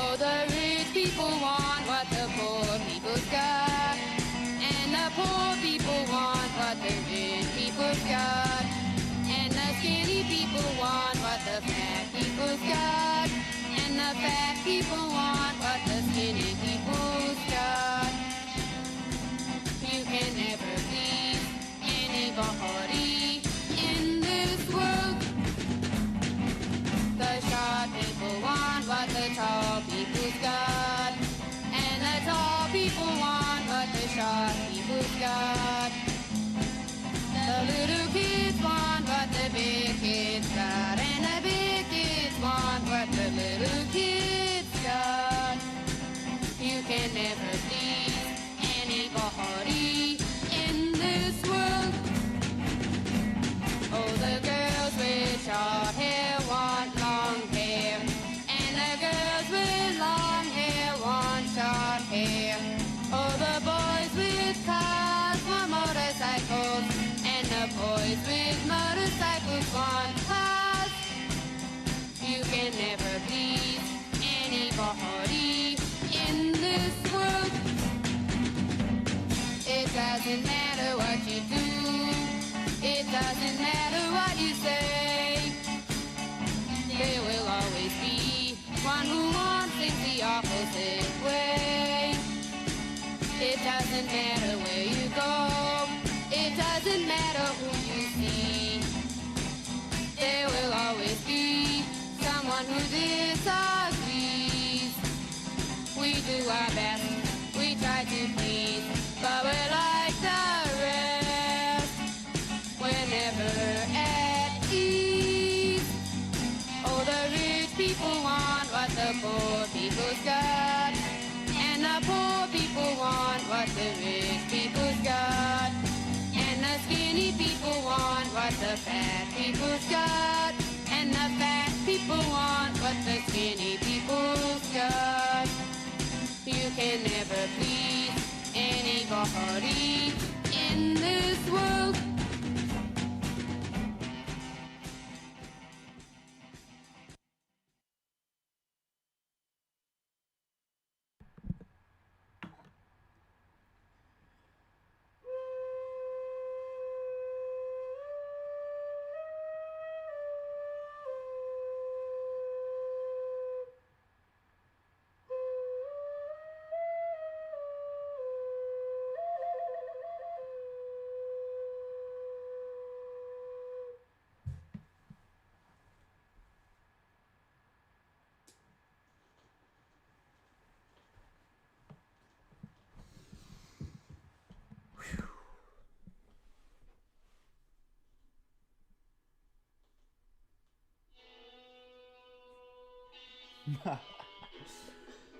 Oh, the rich people want what the poor people's got, and the poor people want what the rich people's got, and the skinny people want what the fat people's got, and the fat people want what the skinny people's got. You can never please anybody in this world. The short people want what the tall people's got, and the tall people want what the short people's got. The little kids want what the big kids got, and the big kids want what the little kids got. You can never please anybody in this world. Oh, the girls with short hair want long hair, and the girls with long hair want short hair. Oh, the boys with cars want motorcycles, and the boys with motorcycles want cars. You can never please anybody in this world. It doesn't matter what you do, it doesn't matter what you say. There will always be one who wants things the opposite way. It doesn't matter where you go, it doesn't matter who you see. There will always be someone who disagrees. We do our best, we try to please, but we're like the rest, we're never at ease. Oh, the rich people want what the poor people's got, and the poor people want what the rich people's got, and the skinny people want what the fat people's got, and the fat people want what the skinny people's got. You can never please anybody in this world.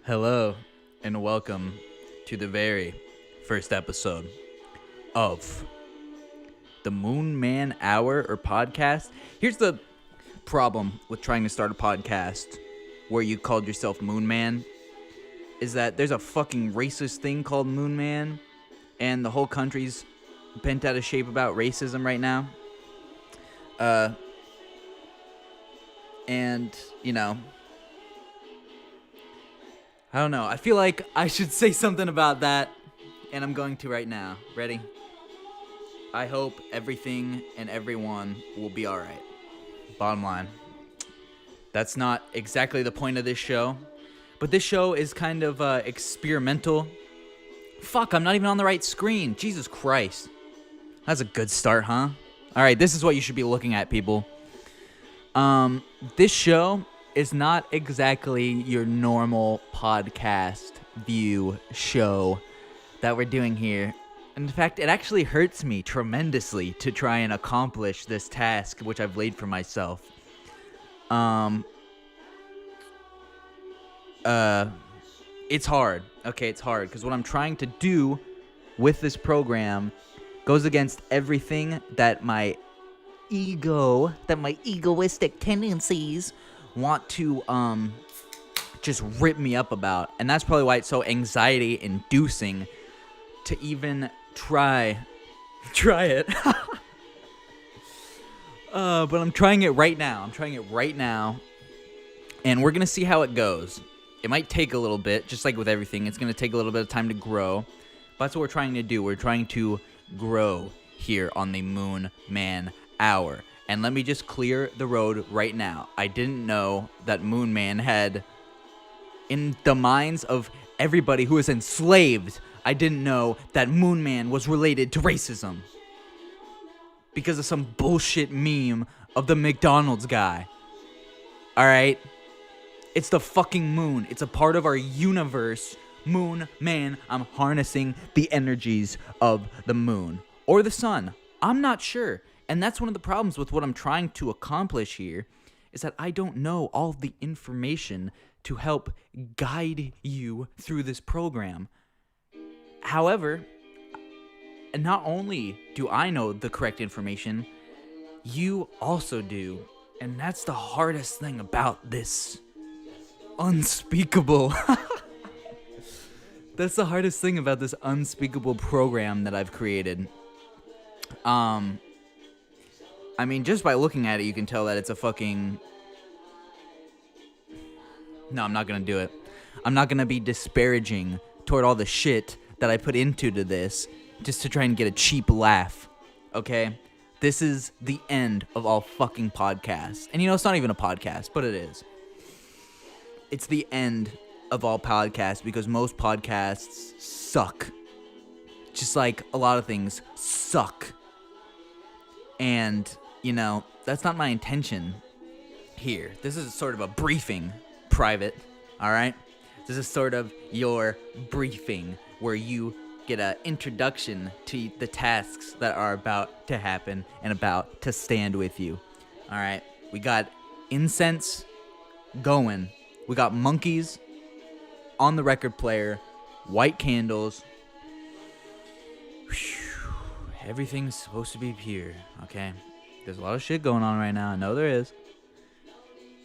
Hello, and welcome to the very first episode of the Moon Man Hour or podcast. Here's the problem with trying to start a podcast where you called yourself Moon Man, is that there's a fucking racist thing called Moon Man, and the whole country's bent out of shape about racism right now. And, you know, I don't know. I feel like I should say something about that, and I'm going to right now. Ready? I hope everything and everyone will be alright. Bottom line. That's not exactly the point of this show, but this show is kind of experimental. Fuck, I'm not even on the right screen. Jesus Christ. That's a good start, huh? Alright, this is what you should be looking at, people. This show is not exactly your normal podcast view show that we're doing here. In fact, it actually hurts me tremendously to try and accomplish this task which I've laid for myself. It's hard. Okay, it's hard because what I'm trying to do with this program goes against everything that my egoistic tendencies want to just rip me up about, and that's probably why it's so anxiety inducing to even try it. But I'm trying it right now. And we're gonna see how it goes. It might take a little bit, just like with everything. It's going to take a little bit of time to grow. But that's what we're trying to do. We're trying to grow here on the Moon Man Hour. And let me just clear the road right now. I didn't know that Moon Man had, in the minds of everybody who is enslaved, I didn't know that Moon Man was related to racism. Because of some bullshit meme of the McDonald's guy. Alright? It's the fucking moon. It's a part of our universe. Moon Man. I'm harnessing the energies of the moon. Or the sun. I'm not sure. And that's one of the problems with what I'm trying to accomplish here, is that I don't know all of the information to help guide you through this program. However, not only do I know the correct information, you also do. And that's the hardest thing about this unspeakable. That's the hardest thing about this unspeakable program that I've created. I mean, just by looking at it, you can tell that it's a fucking... No, I'm not gonna do it. I'm not gonna be disparaging toward all the shit that I put into this just to try and get a cheap laugh, okay? This is the end of all fucking podcasts. And you know, it's not even a podcast, but it is. It's the end of all podcasts because most podcasts suck. Just like a lot of things suck. And, you know, that's not my intention here. This is sort of a briefing, private, all right? This is sort of your briefing where you get an introduction to the tasks that are about to happen and about to stand with you. All right, we got incense going. We got monkeys on the record player, white candles. Whew. Everything's supposed to be pure, okay? There's a lot of shit going on right now. I know there is.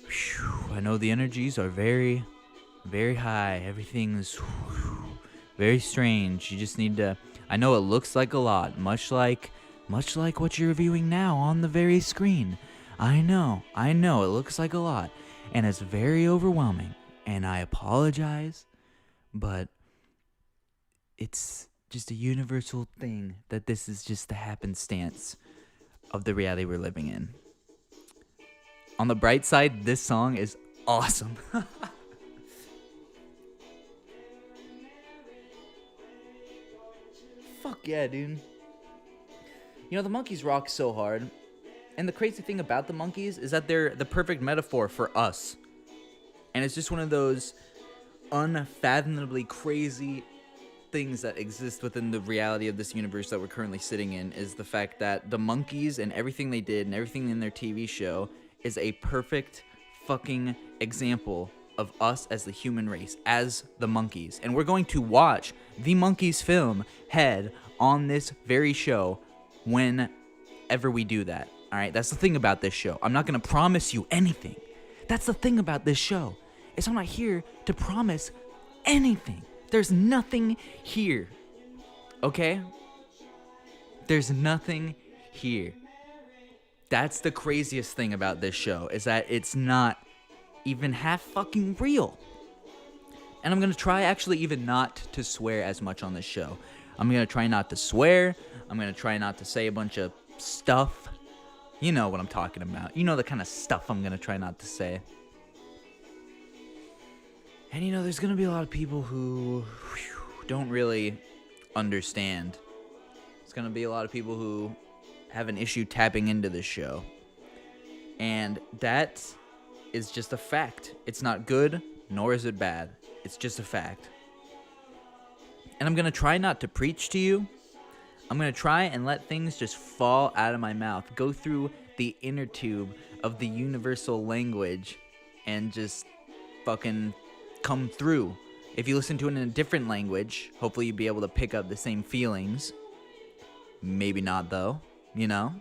Whew. I know the energies are very, very high. Everything's very strange. You just need to... I know it looks like a lot, much like what you're viewing now on the very screen. I know, it looks like a lot. And it's very overwhelming. And I apologize, but it's just a universal thing that this is just the happenstance of the reality we're living in. On the bright side, this song is awesome. Fuck yeah, dude. You know, the Monkees rock so hard. And the crazy thing about the Monkees is that they're the perfect metaphor for us. And it's just one of those unfathomably crazy things that exist within the reality of this universe that we're currently sitting in, is the fact that the Monkees and everything they did and everything in their TV show is a perfect fucking example of us as the human race, as the Monkees. And we're going to watch the Monkees film Head on this very show whenever we do that. All right, that's the thing about this show. I'm not going to promise you anything. That's the thing about this show. Is I'm not here to promise anything. There's nothing here. Okay? There's nothing here. That's the craziest thing about this show, is that it's not even half fucking real. And I'm going to try actually even not to swear as much on this show. I'm going to try not to swear. I'm going to try not to say a bunch of stuff. You know what I'm talking about. You know the kind of stuff I'm going to try not to say. And you know, there's going to be a lot of people who don't really understand. There's going to be a lot of people who have an issue tapping into this show. And that is just a fact. It's not good, nor is it bad. It's just a fact. And I'm going to try not to preach to you. I'm going to try and let things just fall out of my mouth. Go through the inner tube of the universal language and just fucking come through. If you listen to it in a different language, hopefully you'll be able to pick up the same feelings. Maybe not, though. You know?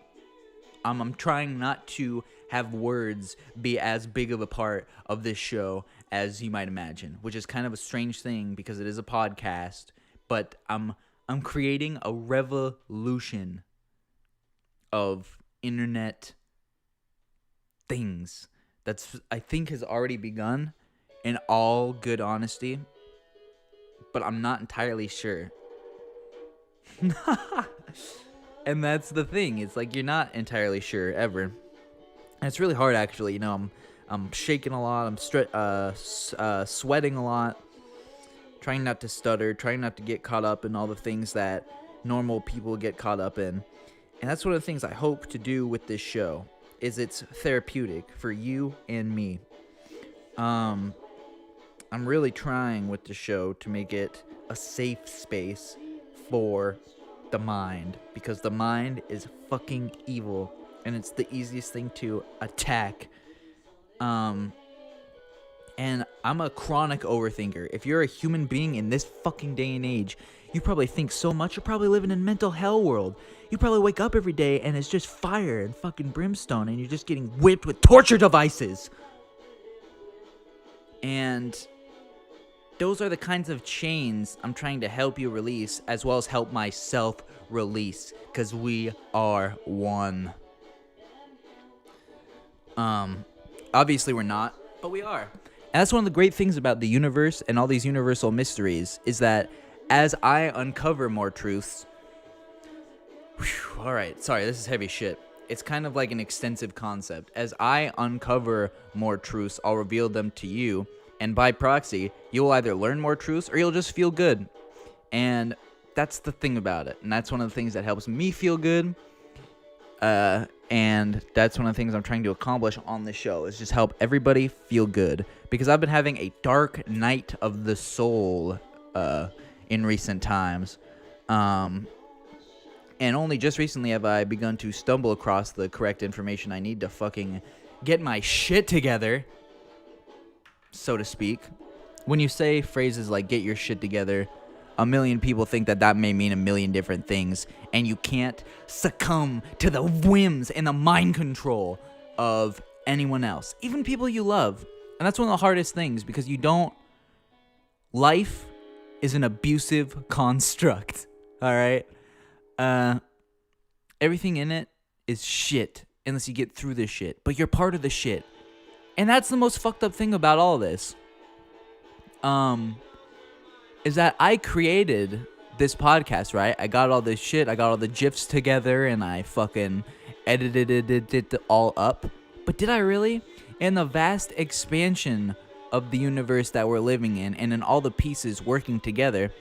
I'm trying not to have words be as big of a part of this show as you might imagine, which is kind of a strange thing because it is a podcast, but I'm creating a revolution of internet things that's, I think, has already begun, in all good honesty, but I'm not entirely sure. And that's the thing. It's like you're not entirely sure ever. And it's really hard, actually. You know, I'm shaking a lot. I'm sweating a lot. Trying not to stutter. Trying not to get caught up in all the things that normal people get caught up in. And that's one of the things I hope to do with this show. Is it's therapeutic for you and me. I'm really trying with the show to make it a safe space for the mind, because the mind is fucking evil and it's the easiest thing to attack. And I'm a chronic overthinker. If you're a human being in this fucking day and age, you probably think so much. You're probably living in mental hell world. You probably wake up every day and it's just fire and fucking brimstone and you're just getting whipped with torture devices. And those are the kinds of chains I'm trying to help you release, as well as help myself release, because we are one. Obviously we're not, but we are. And that's one of the great things about the universe and all these universal mysteries, is that as I uncover more truths... Alright, sorry, this is heavy shit. It's kind of like an extensive concept. As I uncover more truths, I'll reveal them to you. And by proxy, you'll either learn more truths or you'll just feel good. And that's the thing about it. And that's one of the things that helps me feel good. And that's one of the things I'm trying to accomplish on this show, is just help everybody feel good. Because I've been having a dark night of the soul in recent times. And only just recently have I begun to stumble across the correct information I need to fucking get my shit together, so to speak. When you say phrases like get your shit together, a million people think that may mean a million different things, and you can't succumb to the whims and the mind control of anyone else, even people you love. And that's one of the hardest things, because life is an abusive construct, alright? Everything in it is shit, unless you get through this shit, but you're part of the shit. And that's the most fucked up thing about all this. Is that I created this podcast, right? I got all this shit, I got all the GIFs together, and I fucking edited it all up. But did I really? In the vast expansion of the universe that we're living in, and in all the pieces working together,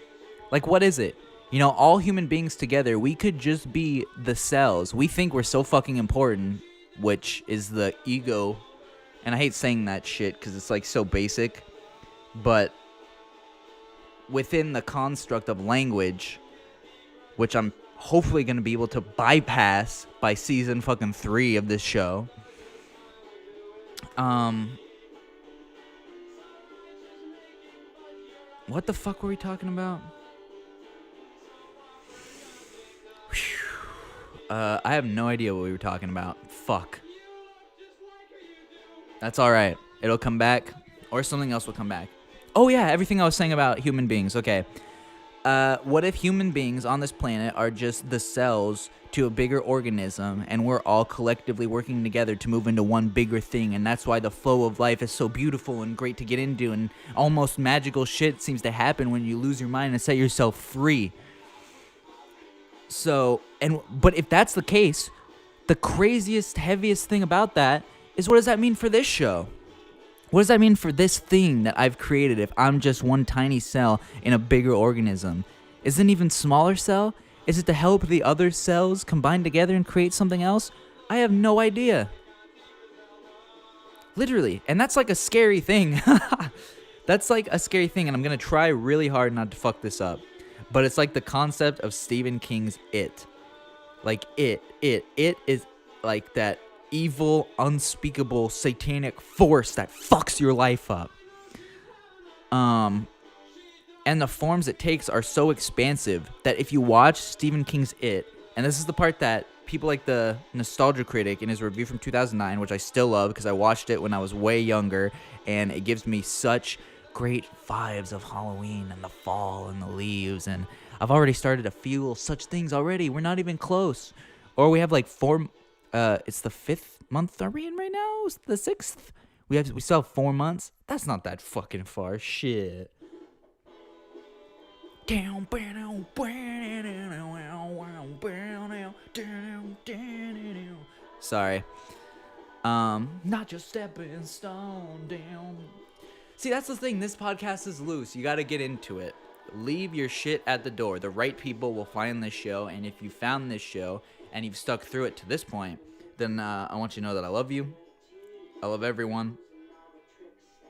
like, what is it? You know, all human beings together, we could just be the cells. We think we're so fucking important, which is the ego. And I hate saying that shit because it's like so basic. But within the construct of language, which I'm hopefully going to be able to bypass by season fucking 3 of this show. What the fuck were we talking about? I have no idea what we were talking about. Fuck. That's alright. It'll come back. Or something else will come back. Oh yeah, everything I was saying about human beings. Okay. What if human beings on this planet are just the cells to a bigger organism, and we're all collectively working together to move into one bigger thing, and that's why the flow of life is so beautiful and great to get into, and almost magical shit seems to happen when you lose your mind and set yourself free. But if that's the case, the craziest, heaviest thing about that is, what does that mean for this show? What does that mean for this thing that I've created if I'm just one tiny cell in a bigger organism? Is it an even smaller cell? Is it to help the other cells combine together and create something else? I have no idea. Literally. And that's like a scary thing. That's like a scary thing, and I'm going to try really hard not to fuck this up. But it's like the concept of Stephen King's It. Like it is like that evil, unspeakable, satanic force that fucks your life up. And the forms it takes are so expansive that if you watch Stephen King's It, and this is the part that people like the Nostalgia Critic in his review from 2009, which I still love because I watched it when I was way younger, and it gives me such great vibes of Halloween and the fall and the leaves, and I've already started to feel such things already. We're not even close. Or we have like it's the 5th month are we in right now? It's the 6th? We still have 4 months. That's not that fucking far. Shit. Sorry. Not just stepping stone down. See, that's the thing. This podcast is loose. You got to get into it. Leave your shit at the door. The right people will find this show. And if you found this show and you've stuck through it to this point, then I want you to know that I love you. I love everyone,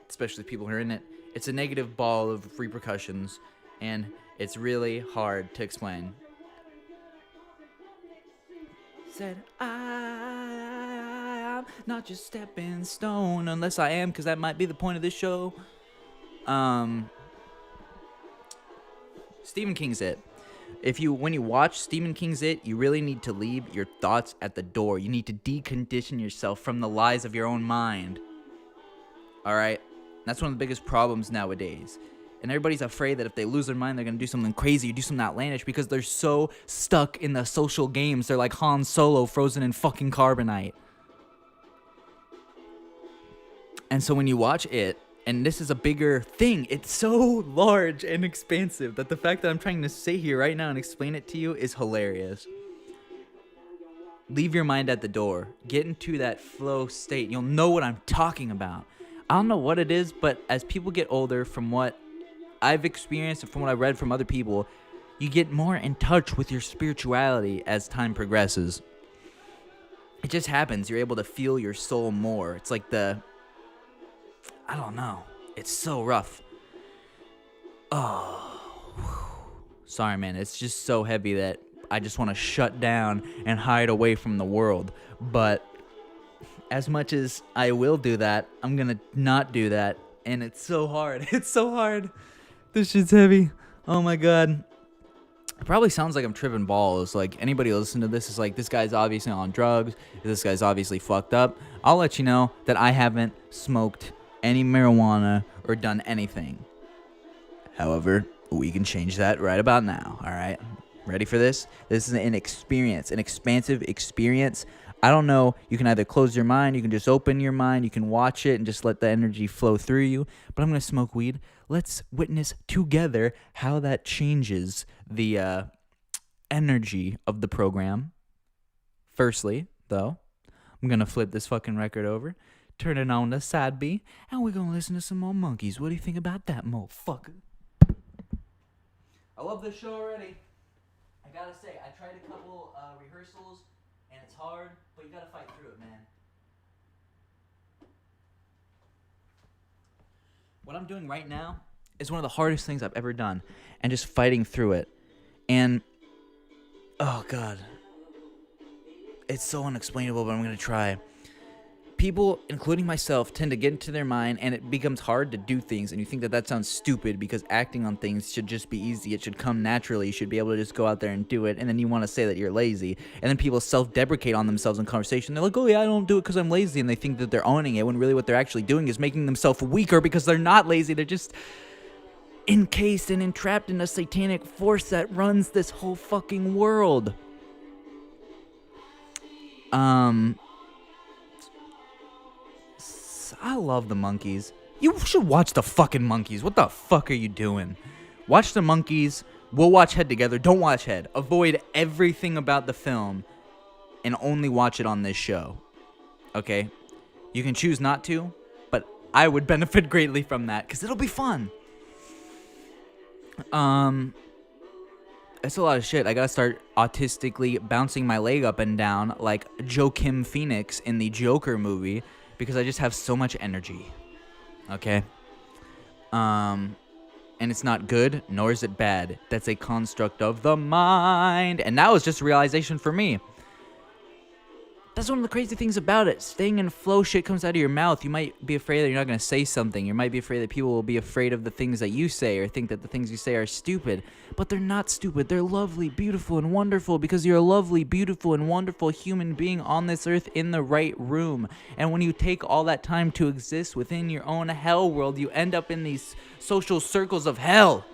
especially people who are in it. It's a negative ball of repercussions, and it's really hard to explain. Said I'm not just stepping stone, unless I am, because that might be the point of this show. Stephen King's It. When you watch Stephen King's It, you really need to leave your thoughts at the door. You need to decondition yourself from the lies of your own mind. All right? That's one of the biggest problems nowadays. And everybody's afraid that if they lose their mind, they're going to do something crazy or do something outlandish because they're so stuck in the social games. They're like Han Solo frozen in fucking carbonite. And so when you watch it, and this is a bigger thing, it's so large and expansive that the fact that I'm trying to sit here right now and explain it to you is hilarious. Leave your mind at the door. Get into that flow state. You'll know what I'm talking about. I don't know what it is, but as people get older, from what I've experienced and from what I've read from other people, you get more in touch with your spirituality as time progresses. It just happens. You're able to feel your soul more. It's like I don't know. It's so rough. Oh. Sorry, man. It's just so heavy that I just want to shut down and hide away from the world. But as much as I will do that, I'm going to not do that. And it's so hard. It's so hard. This shit's heavy. Oh, my God. It probably sounds like I'm tripping balls. Like, anybody listen to this is like, this guy's obviously on drugs. This guy's obviously fucked up. I'll let you know that I haven't smoked any marijuana or done anything. However, we can change that right about now. All right, ready for this? This is an experience, an expansive experience. I don't know. You can either close your mind, you can just open your mind, you can watch it and just let the energy flow through you. But I'm gonna smoke weed. Let's witness together how that changes the energy of the program. Firstly, though, I'm gonna flip this fucking record over. Turn it on to side B, and we're gonna listen to some more monkeys. What do you think about that, motherfucker? I love this show already. I gotta say, I tried a couple rehearsals, and it's hard, but you gotta fight through it, man. What I'm doing right now is one of the hardest things I've ever done, and just fighting through it. And, oh God, it's so unexplainable, but I'm gonna try. People, including myself, tend to get into their mind and it becomes hard to do things, and you think that sounds stupid because acting on things should just be easy. It should come naturally. You should be able to just go out there and do it, and then you want to say that you're lazy, and then people self-deprecate on themselves in conversation. They're like, oh yeah, I don't do it because I'm lazy, and they think that they're owning it when really what they're actually doing is making themselves weaker because they're not lazy. They're just encased and entrapped in a satanic force that runs this whole fucking world. I love the Monkees. You should watch the fucking Monkees. What the fuck are you doing? Watch the Monkees. We'll watch Head together. Don't watch Head. Avoid everything about the film and only watch it on this show. Okay? You can choose not to, but I would benefit greatly from that because it'll be fun. It's a lot of shit. I gotta start autistically bouncing my leg up and down like Joaquin Phoenix in the Joker movie, because I just have so much energy, okay? And it's not good, nor is it bad. That's a construct of the mind. And that was just a realization for me. That's one of the crazy things about it. Staying in flow, shit comes out of your mouth. You might be afraid that you're not going to say something. You might be afraid that people will be afraid of the things that you say or think that the things you say are stupid. But they're not stupid. They're lovely, beautiful, and wonderful because you're a lovely, beautiful, and wonderful human being on this earth in the right room. And when you take all that time to exist within your own hell world, you end up in these social circles of hell.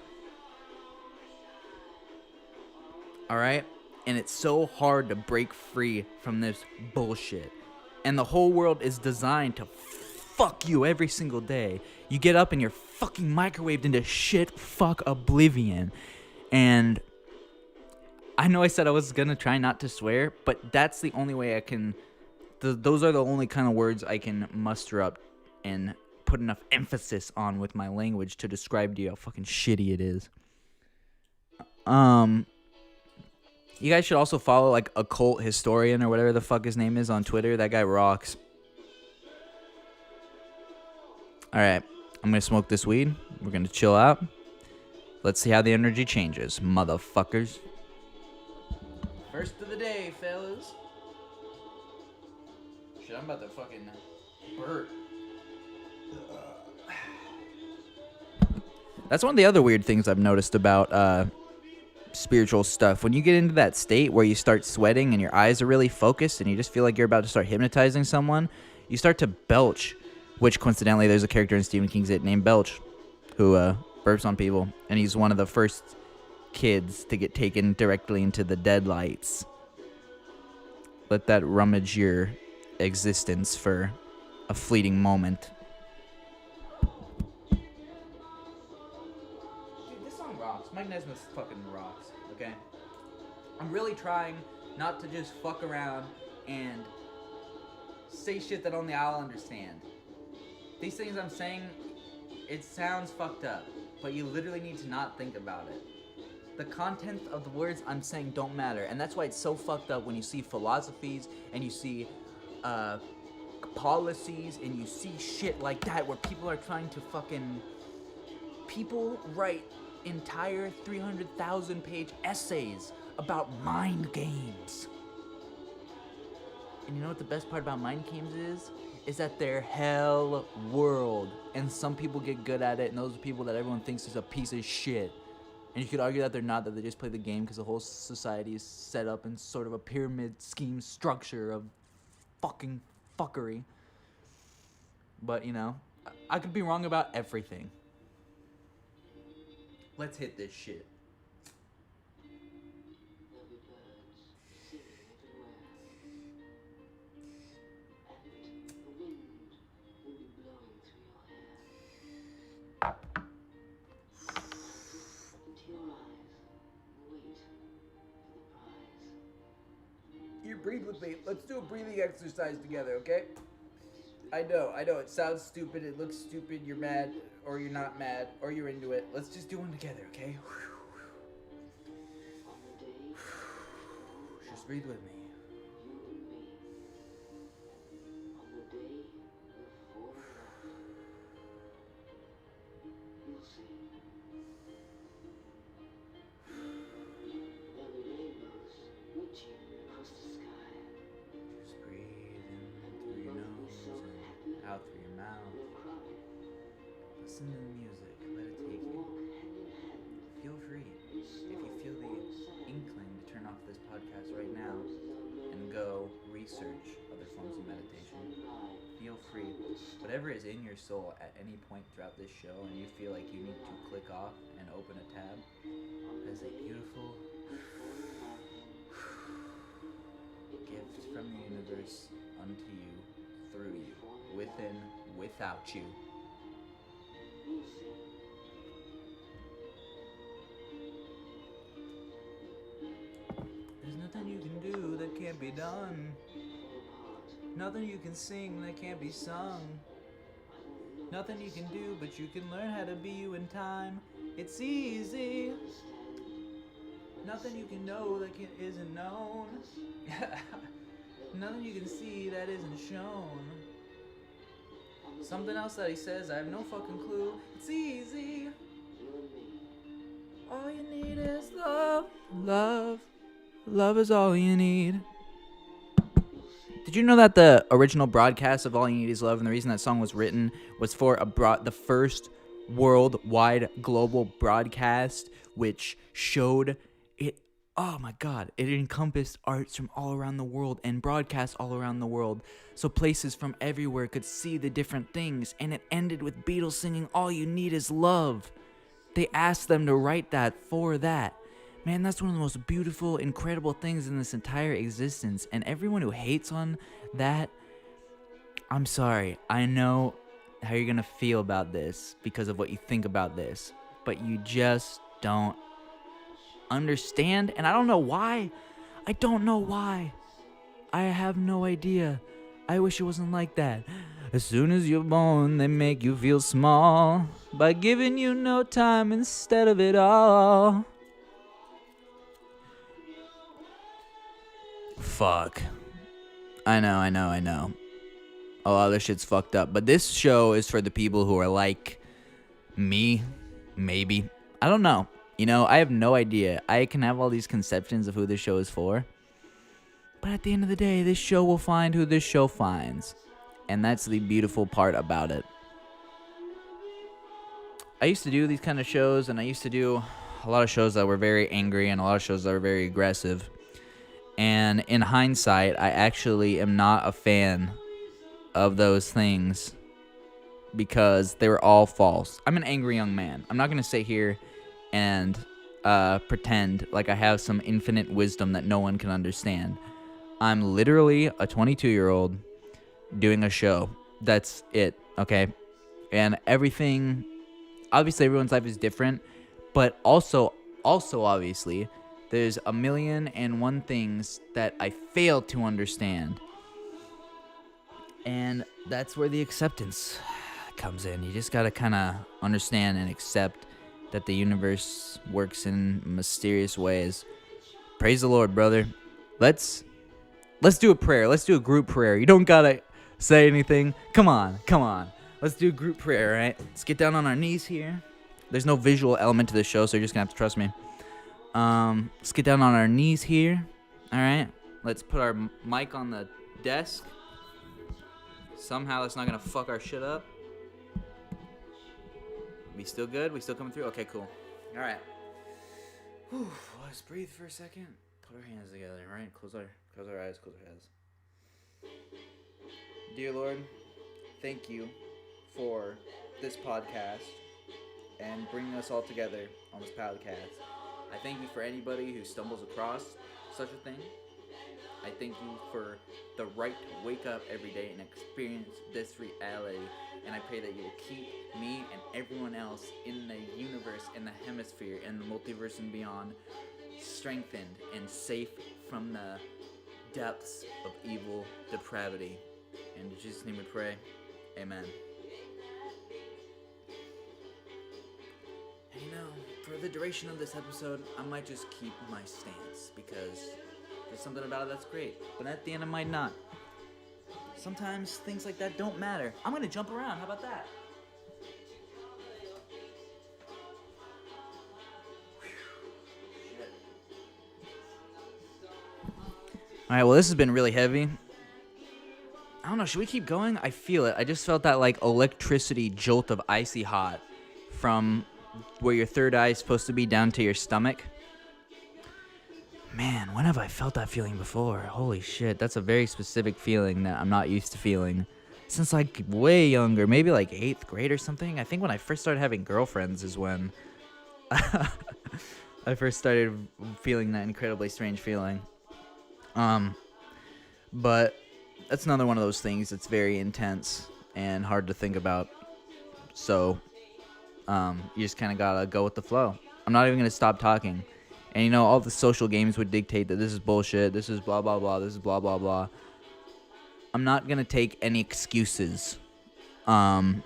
All right? And it's so hard to break free from this bullshit. And the whole world is designed to fuck you every single day. You get up and you're fucking microwaved into shit fuck oblivion. And I know I said I was gonna try not to swear, but that's the only way I can. Those are the only kind of words I can muster up and put enough emphasis on with my language to describe to you how fucking shitty it is. You guys should also follow like Occult Historian or whatever the fuck his name is on Twitter. That guy rocks. All right, I'm gonna smoke this weed. We're gonna chill out. Let's see how the energy changes, motherfuckers. First of the day, fellas. Shit, I'm about to fucking burp. That's one of the other weird things I've noticed about spiritual stuff. When you get into that state where you start sweating and your eyes are really focused and you just feel like you're about to start hypnotizing someone, you start to belch, which coincidentally there's a character in Stephen King's It named Belch who burps on people, and he's one of the first kids to get taken directly into the deadlights. Let that rummage your existence for a fleeting moment. Dude, this song rocks. Mike Nesmith fucking rocks, okay? I'm really trying not to just fuck around and say shit that only I'll understand. These things I'm saying, it sounds fucked up, but you literally need to not think about it. The content of the words I'm saying don't matter, and that's why it's so fucked up when you see philosophies and you see policies and you see shit like that where people are trying to fucking... People write entire 300,000 page essays about mind games. And you know what the best part about mind games is? Is that they're hell world. And some people get good at it, and those are people that everyone thinks is a piece of shit. And you could argue that they're not, that they just play the game because the whole society is set up in sort of a pyramid scheme structure of fucking fuckery. But, you know, I could be wrong about everything. Let's hit this shit. You breathe with me. Let's do a breathing exercise together, okay? I know, it sounds stupid, it looks stupid, you're mad, or you're not mad, or you're into it. Let's just do one together, okay? Just breathe with me. Out through your mouth. Listen to the music. Let it take you. Feel free. If you feel the inkling to turn off this podcast right now and go research other forms of meditation, feel free. Whatever is in your soul at any point throughout this show and you feel like you need to click off and open a tab, as a beautiful gift from the universe unto you, through you, within, without you. There's nothing you can do that can't be done. Nothing you can sing that can't be sung. Nothing you can do, but you can learn how to be you in time. It's easy. Nothing you can know that isn't known. Nothing you can see that isn't shown. Something else that he says, I have no fucking clue. It's easy. All you need is love. Love. Love is all you need. Did you know that the original broadcast of All You Need Is Love, and the reason that song was written, was for the first worldwide global broadcast, which showed it. Oh my God, it encompassed arts from all around the world and broadcasts all around the world. So places from everywhere could see the different things. And it ended with Beatles singing All You Need Is Love. They asked them to write that for that. Man, that's one of the most beautiful, incredible things in this entire existence. And everyone who hates on that, I'm sorry. I know how you're gonna feel about this because of what you think about this, but you just don't understand, and I don't know why. I don't know why. I have no idea. I wish it wasn't like that. As soon as you're born, they make you feel small by giving you no time instead of it all. Fuck. I know. A lot of this shit's fucked up. But this show is for the people who are like me, maybe. I don't know. You know, I have no idea. I can have all these conceptions of who this show is for. But at the end of the day, this show will find who this show finds. And that's the beautiful part about it. I used to do these kind of shows, and I used to do a lot of shows that were very angry and a lot of shows that were very aggressive. And in hindsight, I actually am not a fan of those things because they were all false. I'm an angry young man. I'm not going to sit here and pretend like I have some infinite wisdom that no one can understand. I'm literally a 22-year-old doing a show. That's it, okay? And everything, obviously everyone's life is different, but also obviously, there's a million and one things that I fail to understand. And that's where the acceptance comes in. You just gotta kind of understand and accept that the universe works in mysterious ways. Praise the Lord, brother. Let's do a prayer. Let's do a group prayer. You don't gotta say anything. Come on. Let's do a group prayer, all right? Let's get down on our knees here. There's no visual element to this show, so you're just gonna have to trust me. Let's get down on our knees here. All right. Let's put our mic on the desk. Somehow that's not gonna fuck our shit up. We still good? We still coming through? Okay, cool. All right. Whew, let's breathe for a second. Put our hands together. All right. Close our eyes. Close our eyes. Dear Lord, thank you for this podcast and bringing us all together on this podcast. I thank you for anybody who stumbles across such a thing. I thank you for the right to wake up every day and experience this reality. And I pray that you will keep me and everyone else in the universe, in the hemisphere, in the multiverse and beyond, strengthened and safe from the depths of evil depravity. And in Jesus' name we pray. Amen. And you know, for the duration of this episode, I might just keep my stance because there's something about it that's great. But at the end, it might not. Sometimes things like that don't matter. I'm gonna jump around. How about that? Alright, well, this has been really heavy. I don't know, should we keep going? I feel it. I just felt that, like, electricity jolt of icy hot from where your third eye is supposed to be down to your stomach. Man, when have I felt that feeling before? Holy shit, that's a very specific feeling that I'm not used to feeling. Since, like, way younger, maybe, like, 8th grade or something. I think when I first started having girlfriends is when I first started feeling that incredibly strange feeling. But that's another one of those things that's very intense and hard to think about. So, you just kind of gotta go with the flow. I'm not even gonna stop talking. And you know, all the social games would dictate that this is bullshit, this is blah blah blah, this is blah blah blah. I'm not gonna take any excuses. I'm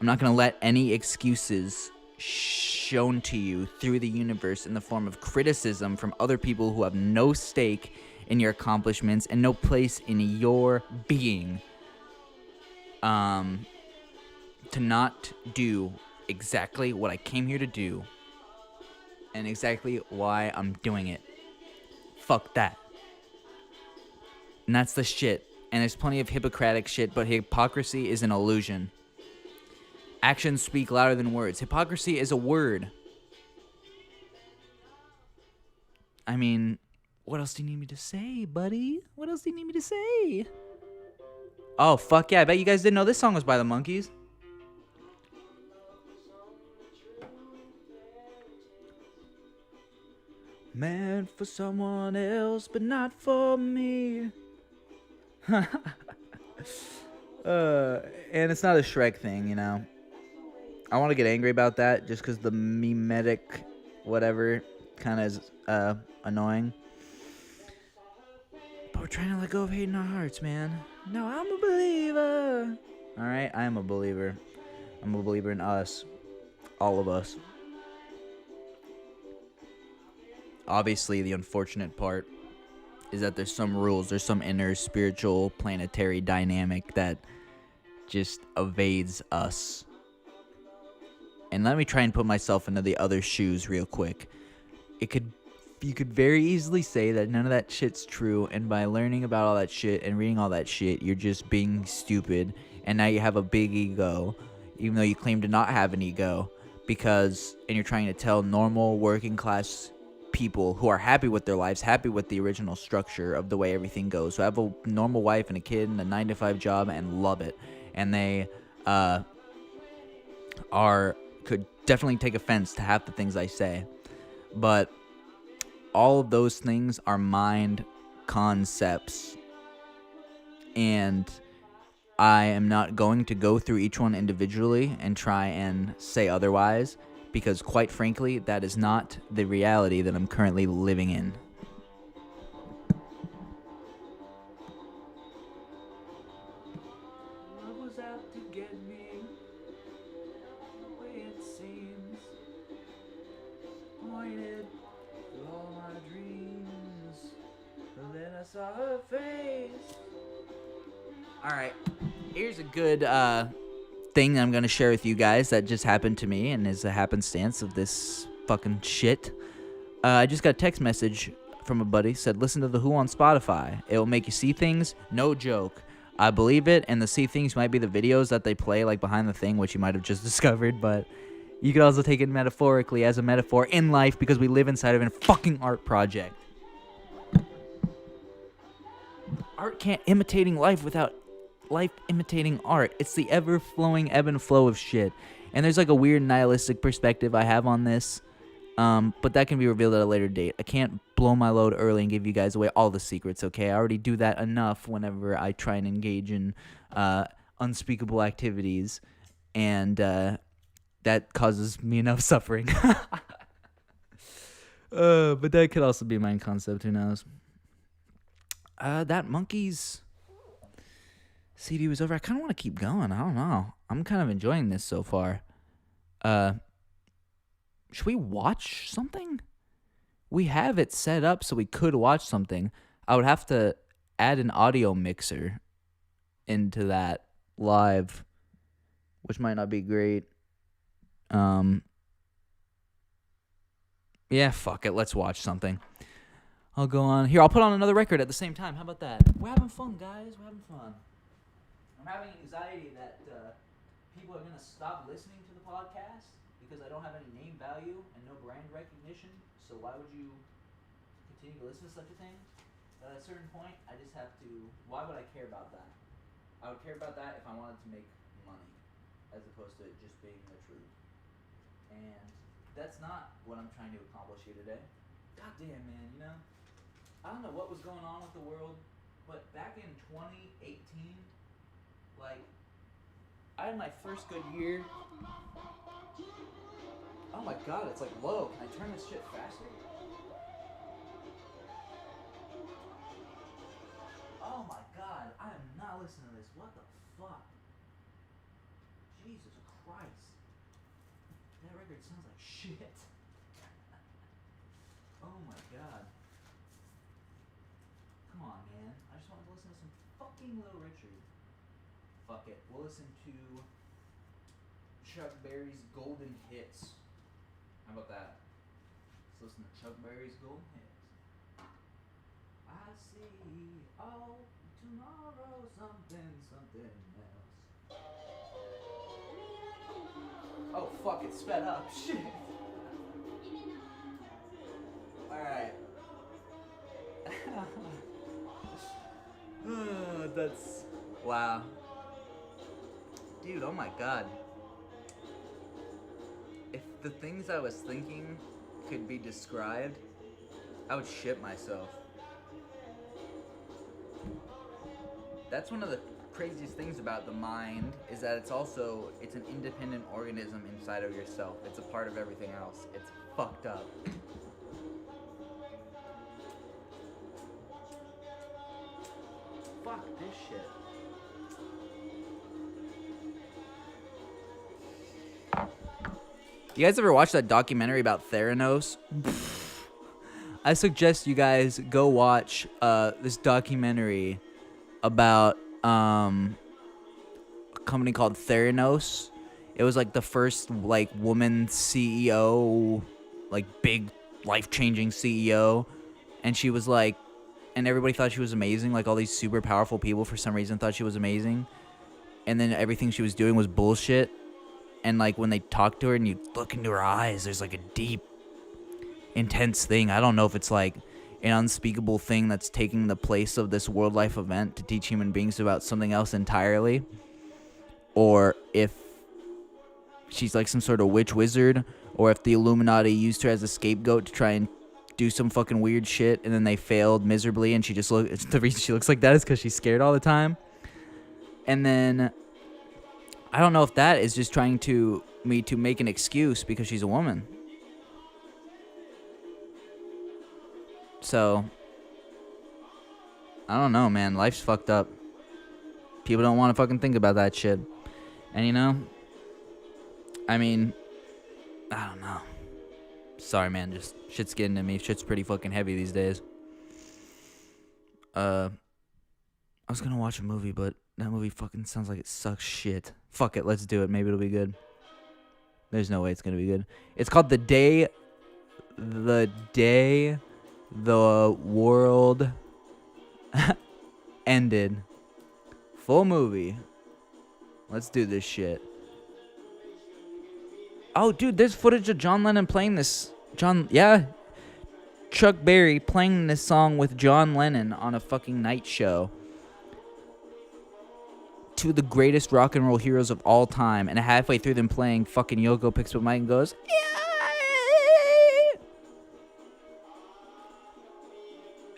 not gonna let any excuses shown to you through the universe in the form of criticism from other people who have no stake in your accomplishments and no place in your being, to not do exactly what I came here to do and exactly why I'm doing it. Fuck that. And that's the shit. And there's plenty of Hippocratic shit, but hypocrisy is an illusion. Actions speak louder than words. Hypocrisy is a word. I mean, what else do you need me to say, buddy? What else do you need me to say? Oh, fuck yeah. I bet you guys didn't know this song was by the Monkees. Meant for someone else, but not for me. And it's not a Shrek thing, you know. I want to get angry about that just because the memetic whatever kind of is annoying. But we're trying to let go of hate in our hearts, man. No, I'm a believer. All right, I am a believer. I'm a believer in us. All of us. Obviously, the unfortunate part is that there's some rules, there's some inner spiritual planetary dynamic that just evades us. And let me try and put myself into the other shoes real quick. You could very easily say that none of that shit's true, and by learning about all that shit and reading all that shit, you're just being stupid, and now you have a big ego, even though you claim to not have an ego, and you're trying to tell normal working class people who are happy with their lives, happy with the original structure of the way everything goes, who have a normal wife and a kid and a 9-to-5 job and love it, and they could definitely take offense to half the things I say, but all of those things are mind concepts, and I am not going to go through each one individually and try and say otherwise, because quite frankly, that is not the reality that I'm currently living in. Love was out to get me, the way it seems, pointed through all my dreams, but then I saw her face. Alright, here's a good thing I'm going to share with you guys that just happened to me and is a happenstance of this fucking shit. I just got a text message from a buddy, said listen to The Who on Spotify. It will make you see things, no joke. I believe it, and the see things might be the videos that they play like behind the thing, which you might have just discovered, but you could also take it metaphorically as a metaphor in life because we live inside of a fucking art project. Art can't imitating life without life imitating art. It's the ever-flowing ebb and flow of shit. And there's like a weird nihilistic perspective I have on this, but that can be revealed at a later date. I can't blow my load early and give you guys away all the secrets, okay? I already do that enough whenever I try and engage in unspeakable activities, and that causes me enough suffering. But that could also be a mind concept, who knows? That Monkeys CD was over. I kind of want to keep going. I don't know. I'm kind of enjoying this so far. Should we watch something? We have it set up so we could watch something. I would have to add an audio mixer into that live, which might not be great. Yeah, fuck it. Let's watch something. I'll go on. Here, I'll put on another record at the same time. How about that? We're having fun, guys. We're having fun. I'm having anxiety that people are going to stop listening to the podcast because I don't have any name value and no brand recognition. So why would you continue to listen to such a thing? But at a certain point, I just have to... Why would I care about that? I would care about that if I wanted to make money as opposed to it just being the truth. And that's not what I'm trying to accomplish here today. God damn, man, you know? I don't know what was going on with the world, but back in 2018, like, I had my first good year. Oh my god, it's like low. Can I turn this shit faster? Oh my god, I am not listening to this. What the fuck? Jesus Christ. That record sounds like shit. Oh my god. Come on, man. I just want to listen to some fucking Little Richard. Fuck it. We'll listen to Chuck Berry's Golden Hits. How about that? Let's listen to Chuck Berry's Golden Hits. I see all tomorrow something else. Oh fuck, it sped up. Shit. Alright. That's... Wow. Dude, oh my god. If the things I was thinking could be described, I would shit myself. That's one of the craziest things about the mind is that it's an independent organism inside of yourself. It's a part of everything else. It's fucked up. Fuck this shit. You guys ever watch that documentary about Theranos? I suggest you guys go watch this documentary about a company called Theranos. It was like the first like woman CEO, like big life-changing CEO, and she was like, and everybody thought she was amazing. Like all these super powerful people for some reason thought she was amazing, and then everything she was doing was bullshit. And like when they talk to her and you look into her eyes, there's like a deep, intense thing. I don't know if it's like an unspeakable thing that's taking the place of this world life event to teach human beings about something else entirely, or if she's like some sort of witch wizard, or if the Illuminati used her as a scapegoat to try and do some fucking weird shit and then they failed miserably and the reason she looks like that is because she's scared all the time. And then I don't know if that is just trying to make an excuse because she's a woman. So, I don't know, man. Life's fucked up. People don't want to fucking think about that shit. And you know, I mean, I don't know. Sorry, man. Just shit's getting to me. Shit's pretty fucking heavy these days. I was gonna watch a movie, but that movie fucking sounds like it sucks shit. Fuck it, let's do it. Maybe it'll be good. There's no way it's gonna be good. It's called The Day the World Ended. Full movie. Let's do this shit. Oh, dude, there's footage of John Lennon playing this. Chuck Berry playing this song with John Lennon on a fucking night show. Two of the greatest rock and roll heroes of all time, and halfway through them playing, fucking Yoko picks up a mic and goes, "Yeah."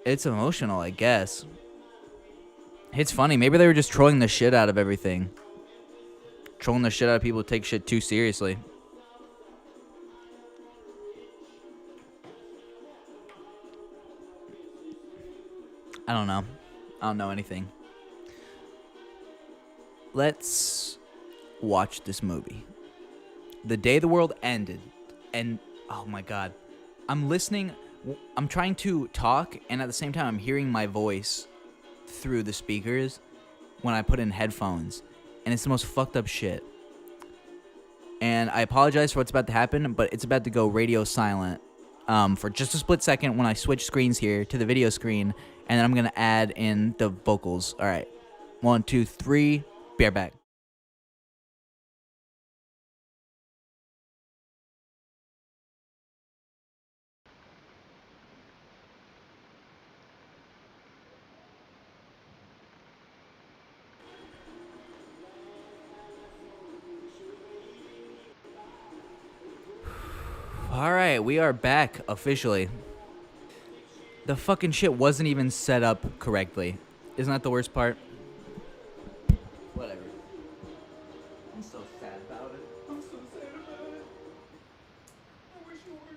It's emotional, I guess. It's funny. Maybe they were just trolling the shit out of everything. Trolling the shit out of people who take shit too seriously. I don't know. I don't know anything. Let's watch this movie. The Day the World Ended. And, oh my god. I'm listening. I'm trying to talk, and at the same time, I'm hearing my voice through the speakers when I put in headphones. And it's the most fucked up shit. And I apologize for what's about to happen, but it's about to go radio silent for just a split second when I switch screens here to the video screen. And then I'm going to add in the vocals. All right. 1, 2, 3. Be right back. All right, we are back officially. The fucking shit wasn't even set up correctly. Isn't that the worst part? Whatever. I'm so sad about it. I'm so sad about it. I wish it worked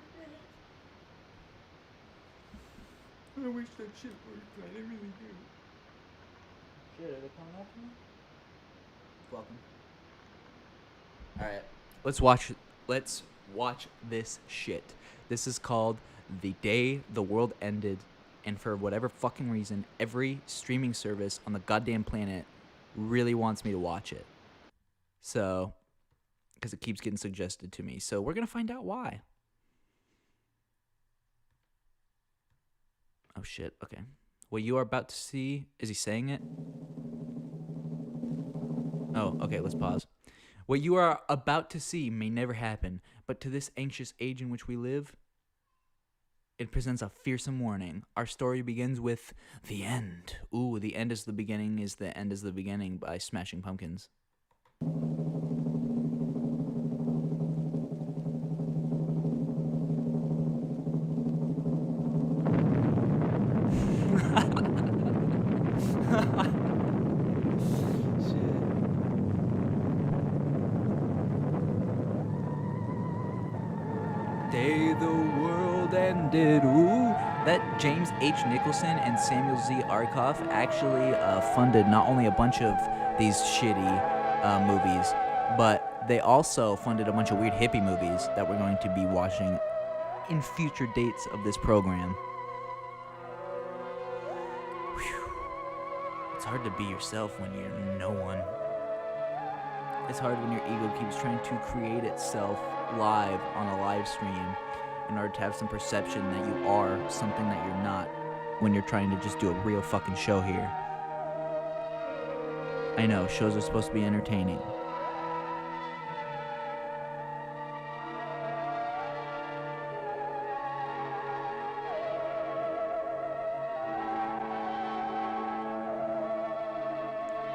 right. I wish that shit worked right. I really do. Shit, are they coming after me? Welcome. Alright. Let's watch this shit. This is called The Day the World Ended, and for whatever fucking reason, every streaming service on the goddamn planet really wants me to watch it. So, because it keeps getting suggested to me. So we're going to find out why. Oh shit, okay. What you are about to see, is he saying it? Oh, okay, let's pause. What you are about to see may never happen, but to this anxious age in which we live, it presents a fearsome warning. Our story begins with the end. Ooh, the end is the beginning by Smashing Pumpkins. day the world ended. Ooh. That James H. Nicholson and Samuel Z. Arkoff actually funded not only a bunch of these shitty movies, but they also funded a bunch of weird hippie movies that we're going to be watching in future dates of this program. Whew. It's hard to be yourself when you're no one. It's hard when your ego keeps trying to create itself live on a live stream in order to have some perception that you are something that you're not when you're trying to just do a real fucking show here. I know, shows are supposed to be entertaining.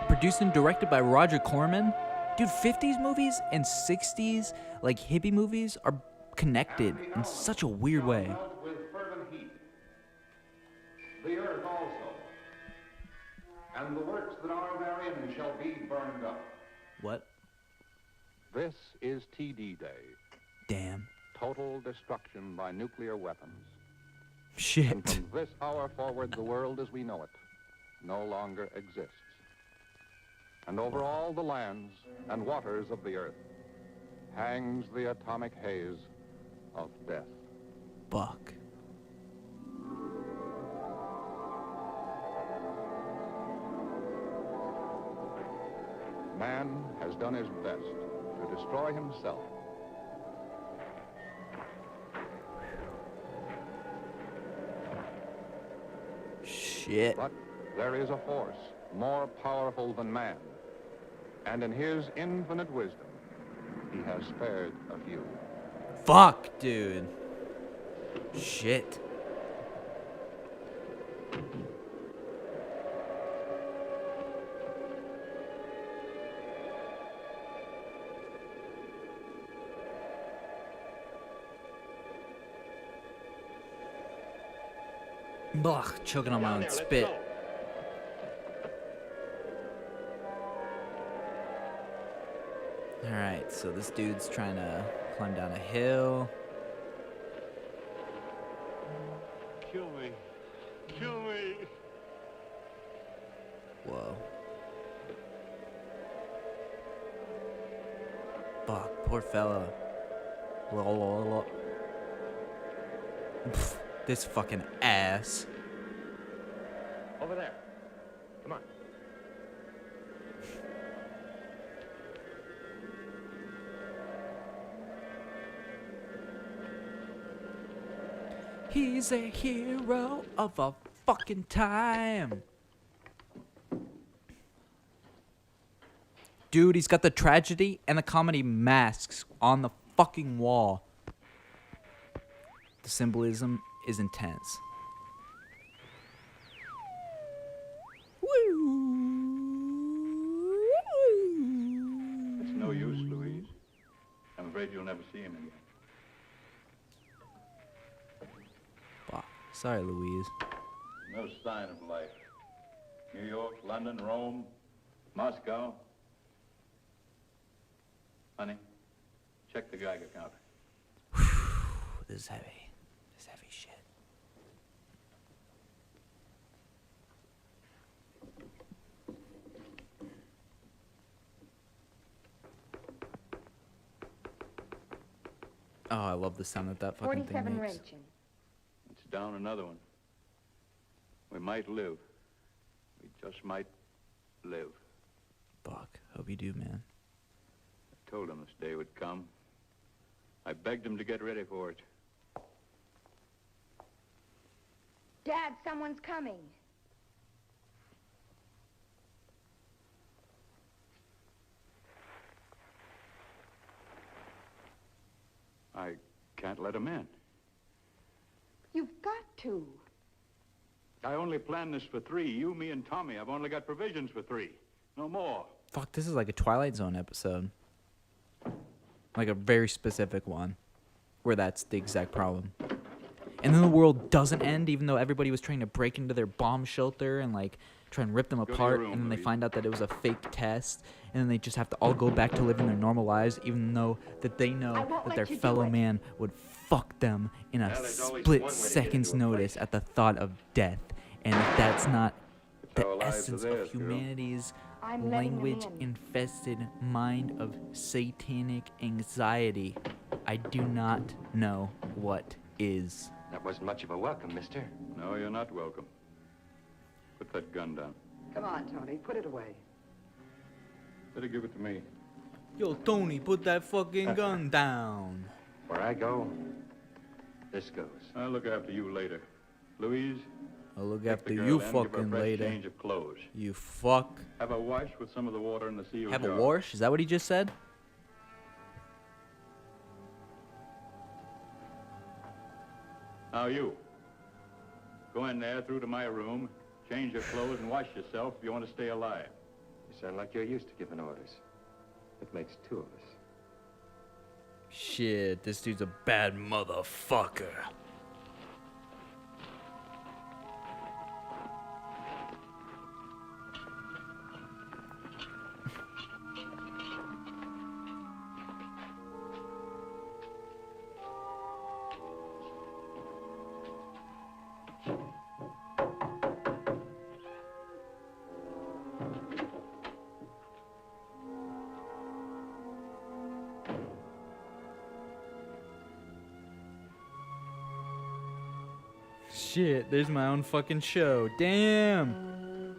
Produced and directed by Roger Corman. Dude, 50s movies and 60s, like hippie movies, are connected in such a weird way. With fervent heat, the earth also, and the works that are therein shall be burned up. What? This is TD Day. Damn. Total destruction by nuclear weapons. And Shit. from this hour forward, the world as we know it no longer exists. And over all the lands and waters of the earth hangs the atomic haze of death. Fuck. Man has done his best to destroy himself. Shit. But there is a force more powerful than man. And in his infinite wisdom, he has spared a few. Fuck, dude. Shit. Ugh, choking on my own spit. Alright, so this dude's trying to climb down a hill. Kill me. Kill me. Whoa. Fuck, poor fella. Pff, this fucking ass. Over there. Come on. He's a hero of a fucking time. Dude, he's got the tragedy and the comedy masks on the fucking wall. The symbolism is intense. It's no use, Louise. I'm afraid you'll never see him again. Fuck. Sorry, Louise. No sign of life. New York, London, Rome, Moscow. Honey, check the Geiger counter. This is heavy. This is heavy shit. Oh, I love the sound that fucking thing 47 makes. Rachel. It's down another one. We might live. We just might live. Fuck. Hope you do, man. I told him this day would come. I begged him to get ready for it. Dad, someone's coming. I can't let him in. You've got to. I only planned this for 3. You, me, and Tommy. I've only got provisions for 3. No more. Fuck, this is like a Twilight Zone episode. Like a very specific one. Where that's the exact problem. And then the world doesn't end, even though everybody was trying to break into their bomb shelter and, like, try and rip them to your apart, room, and then they Louise. find out that it was a fake test, and then they just have to all go back to living their normal lives, even though that they know won't that their let you do fellow it. man would fuck them in a Well, there's always one split way to get second's into a notice place. at the thought of death. And if that's not It's the our lives are essence theirs, of girl. humanity's I'm letting them language in. infested mind of satanic anxiety, I do not know what is. That wasn't much of a welcome, mister. No, you're not welcome. Put that gun down. Come on, Tony, put it away. Better give it to me. Yo, Tony, put that fucking gun down. Where I go, this goes. I'll look after you later. Louise, I'll look take after the girl you in, give her a fucking fresh later. change of clothes. You fuck. Have a wash with some of the water in the seal Have jar. a wash? Is that what he just said? Now you. Go in there, through to my room, change your clothes and wash yourself if you want to stay alive. You sound like you're used to giving orders. That makes two of us. Shit, this dude's a bad motherfucker. Shit, there's my own fucking show. Damn.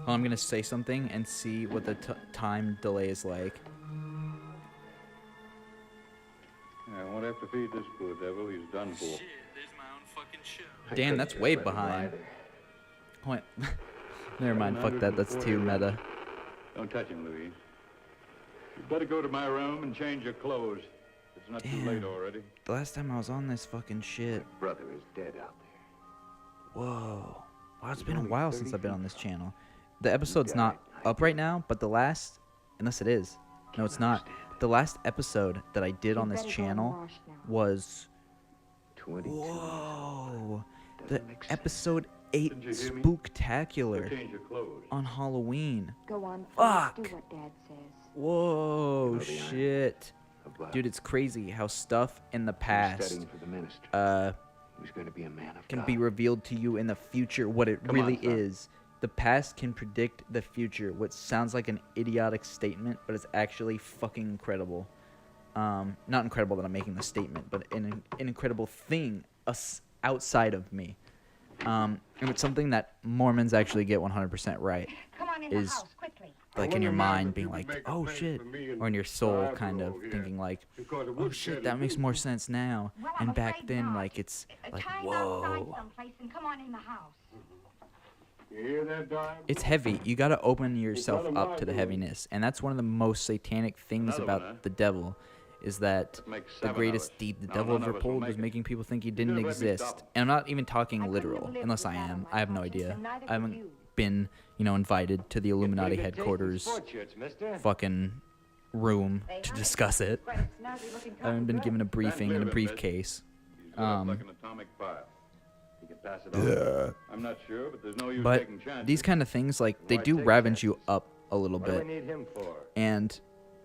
Well, I'm gonna say something and see what the time delay is like. I won't have to feed this poor devil. He's done for. there's my own fucking show. Damn, that's way behind. Wait. Never mind, fuck that. That's too meta. Don't touch him, Louise. You'd better go to my room and change your clothes. It's not too late Damn. already. The last time I was on this fucking shit. Brother is dead out there. Whoa. Wow, it's been a while since I've been on this channel. The episode's not up right now, but the last, unless it is. No, it's not. The last episode that I did You on this better go and channel wash now. was 22. whoa, the Doesn't make sense. episode 8 Didn't you hear me? Spooktacular Change your clothes. on Halloween. Go on, Fuck. do what Dad says. Whoa, You know the irony shit. Of blood. Dude, it's crazy how stuff in the He was past studying for the ministry. He was going to be a man of can God. be revealed to you in the future what it Come really on, son. is. The past can predict the future, which sounds like an idiotic statement, but it's actually fucking incredible. Not incredible that I'm making the statement, but an incredible thing outside of me. And it's something that Mormons actually get 100% right. Come on in Is- the house, quickly. Like in your mind being like, oh shit, or in your soul kind of thinking like, oh shit, that makes more sense now. Well, I'm And back afraid then, not. like, it's like, Time outside whoa. someplace and come on in the house. You hear that, Dime? It's heavy. You gotta open yourself up to the heaviness. And that's one of the most satanic things Another about one, huh? the devil, is that That makes the 7 greatest hours. deed the Now devil none ever of us will pulled make was it. making people think he You didn't could've let me exist. stop. And I'm not even I talking couldn't literal, have lived unless I with that am. on my I have no conscience, idea. and neither I could haven't you. been, invited to the Illuminati headquarters fucking room to discuss it. Quite a snazzy looking I haven't been couple, given a good. briefing in a Living, briefcase. He's lit up like an atomic fire. You can pass it on. I'm not sure, but there's no use But taking chances. these kind of things, like, they Why do take ravage you chances? up a little What do we bit. need him for? And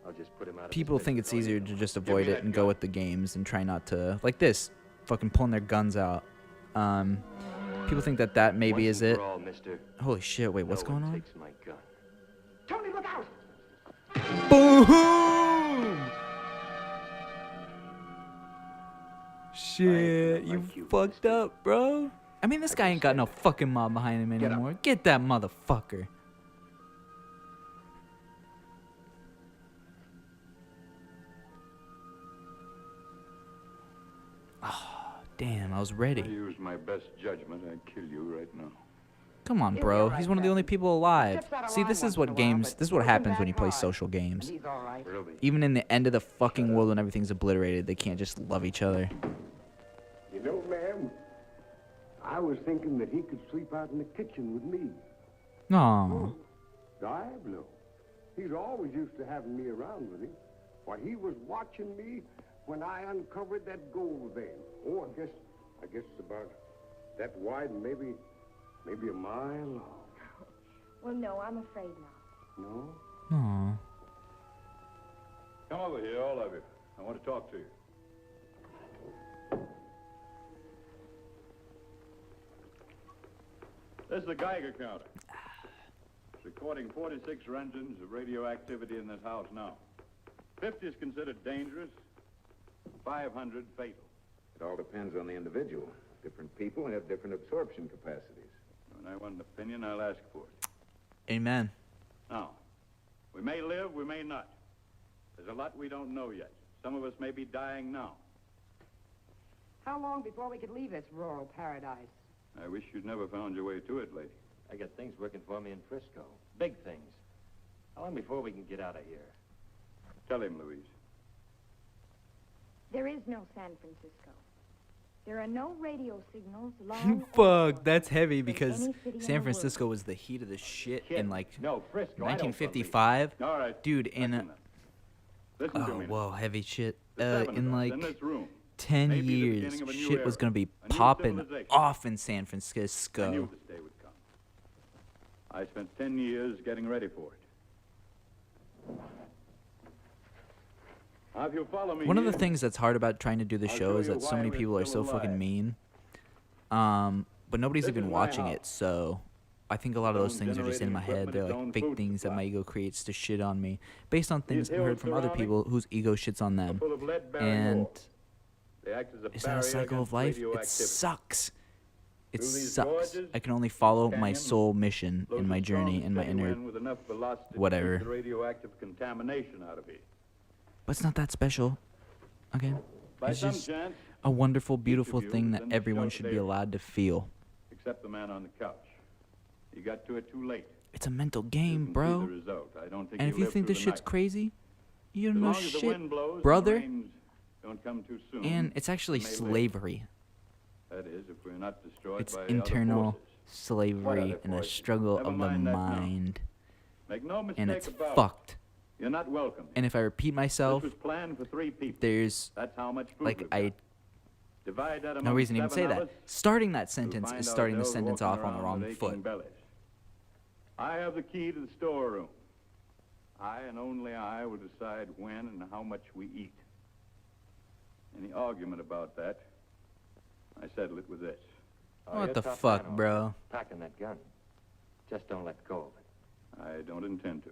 I'll just put him out of people his think misery. it's easier to just me avoid it that and go gun. with the games and try not to, like this, fucking pulling their guns out. People think that that maybe Once is and it. for all, mister, Holy shit, wait, what's no going one on? takes my gun. Tony, look out! Boom! Shit, like you you, fucked mister. up, bro. I mean, this guy ain't got no fucking mob behind him Get up. anymore. Get that motherfucker. Oh, damn, I was I ready. use my best judgment. I'd kill you right now. Come on, He'll be bro. alright, He's one of the only Captain. people alive. Steps out of See, line this once is in a what while, games. but This is what working happens when back you play hard. social games. He's all right. Ruby, Even in the end of the fucking world when everything's obliterated, they can't just love each other. You know, ma'am, I was thinking that he could sleep out in the kitchen with me. Aw. Dive? No. He's always used to having me around with him. Why, he was watching me when I uncovered that gold vein. Oh, I guess it's about that wide and maybe maybe a mile long. Well, no, I'm afraid not. No? Aw. Come over here, all of you. I want to talk to you. This is the Geiger counter. It's recording 46 Roentgens of radioactivity in this house now. 50 is considered dangerous, 500 fatal. It all depends on the individual. Different people have different absorption capacities. When I want an opinion, I'll ask for it. Amen. Now, we may live, we may not. There's a lot we don't know yet. Some of us may be dying now. How long before we could leave this rural paradise? I wish you'd never found your way to it, lady. I got things working for me in Frisco. Big things. How long before we can get out of here? Tell him, Louise. There is no San Francisco. There are no radio signals long or Fuck, short that's heavy from because any city in San the Francisco was the heat of the shit in like No, Frisco. I don't 1955. All right. Dude, in listen then. Listen to oh me. whoa, heavy shit. The seven In of us like in this room. 10 Maybe the years, beginning of a new shit was era, gonna be a new popping civilization. off in San I knew Francisco. this day would come. I spent 10 years getting ready for it. Now, if you follow me One of the here, things that's hard about trying to do the I'll show show is you that so why many we're people are still so fucking alive. mean. But nobody's This even is my watching house. it, so I think a lot of Its those own things are just in my generating head. They're equipment, like its fake own things food that my supply. ego creates to shit on me, based on things These I heard hills from other surrounding people whose ego shits on are them. full of lead-bearing And ore. They act as a is that a barrier cycle against of life? It radioactivity. sucks. It Through these sucks. gorges, I can only follow my canyons, soul mission blows in a my strong, journey and my steady inner. wind with enough velocity to whatever. keep the radioactive contamination out of it. But it's not that special. Okay? By It's some just chance, a wonderful, beautiful you thing is that in the everyone show should be today. allowed to feel. except the man on the couch. He got to it too late. It's a mental You game, can see bro. the result. I don't think And he'll if you live think through this the shit's night. crazy, you As don't know long as the shit, wind blows, brother. And the rains don't come too soon. And it's actually we may live. slavery. That is, if we're not destroyed It's by internal other forces. slavery other and a forces? struggle Never of the mind that now. mind. Make no mistake And it's about it. fucked. You're not welcome. And if I repeat myself, This was planned for 3 people. there's That's how much food like we've I got. Divide that no among reason to even say 7 that. of us, Starting that we'll sentence find is starting the ourselves sentence walking off on the around wrong with aching foot. bellies. I have the key to the storeroom. I and only I will decide when and how much we eat. Any argument about that, I settle it with this. Oh, What you're the tough fuck, man, all bro? right. Packing that gun. Just don't let go of it. I don't intend to.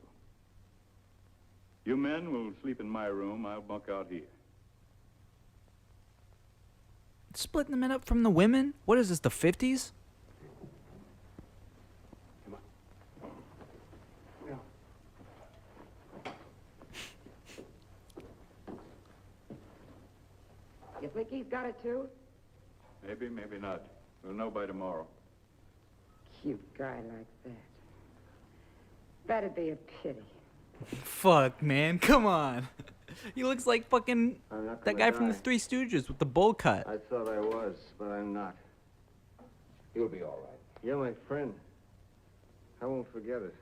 You men will sleep in my room. I'll bunk out here. Splitting the men up from the women? What is this, the 50s? You think he's got it too? Maybe, maybe not. We'll know by tomorrow. Cute guy like that. That'd be a pity. Fuck, man, come on. He looks like fucking I'm not that gonna guy from the die. Three Stooges with the bowl cut. I thought I was, but I'm not. You'll be all right. You're my friend. I won't forget it.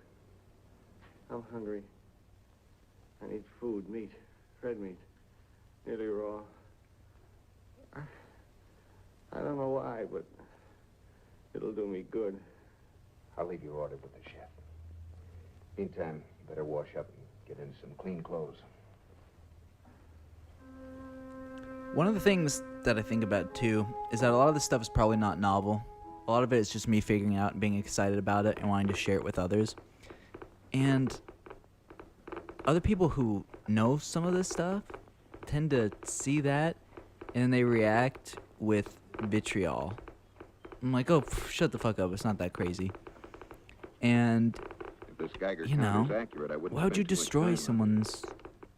I'm hungry. I need food, meat, red meat, nearly raw. I don't know why, but it'll do me good. I'll leave your order with the chef. Meantime, you better wash up and get into some clean clothes. One of the things that I think about too is that a lot of this stuff is probably not novel. A lot of it is just me figuring out and being excited about it and wanting to share it with others. And other people who know some of this stuff tend to see that and then they react with vitriol. I'm like, oh, shut the fuck up. It's not that crazy. And, If this Geiger you know, counter's accurate, I wouldn't why would you spend too much destroy time on it. someone's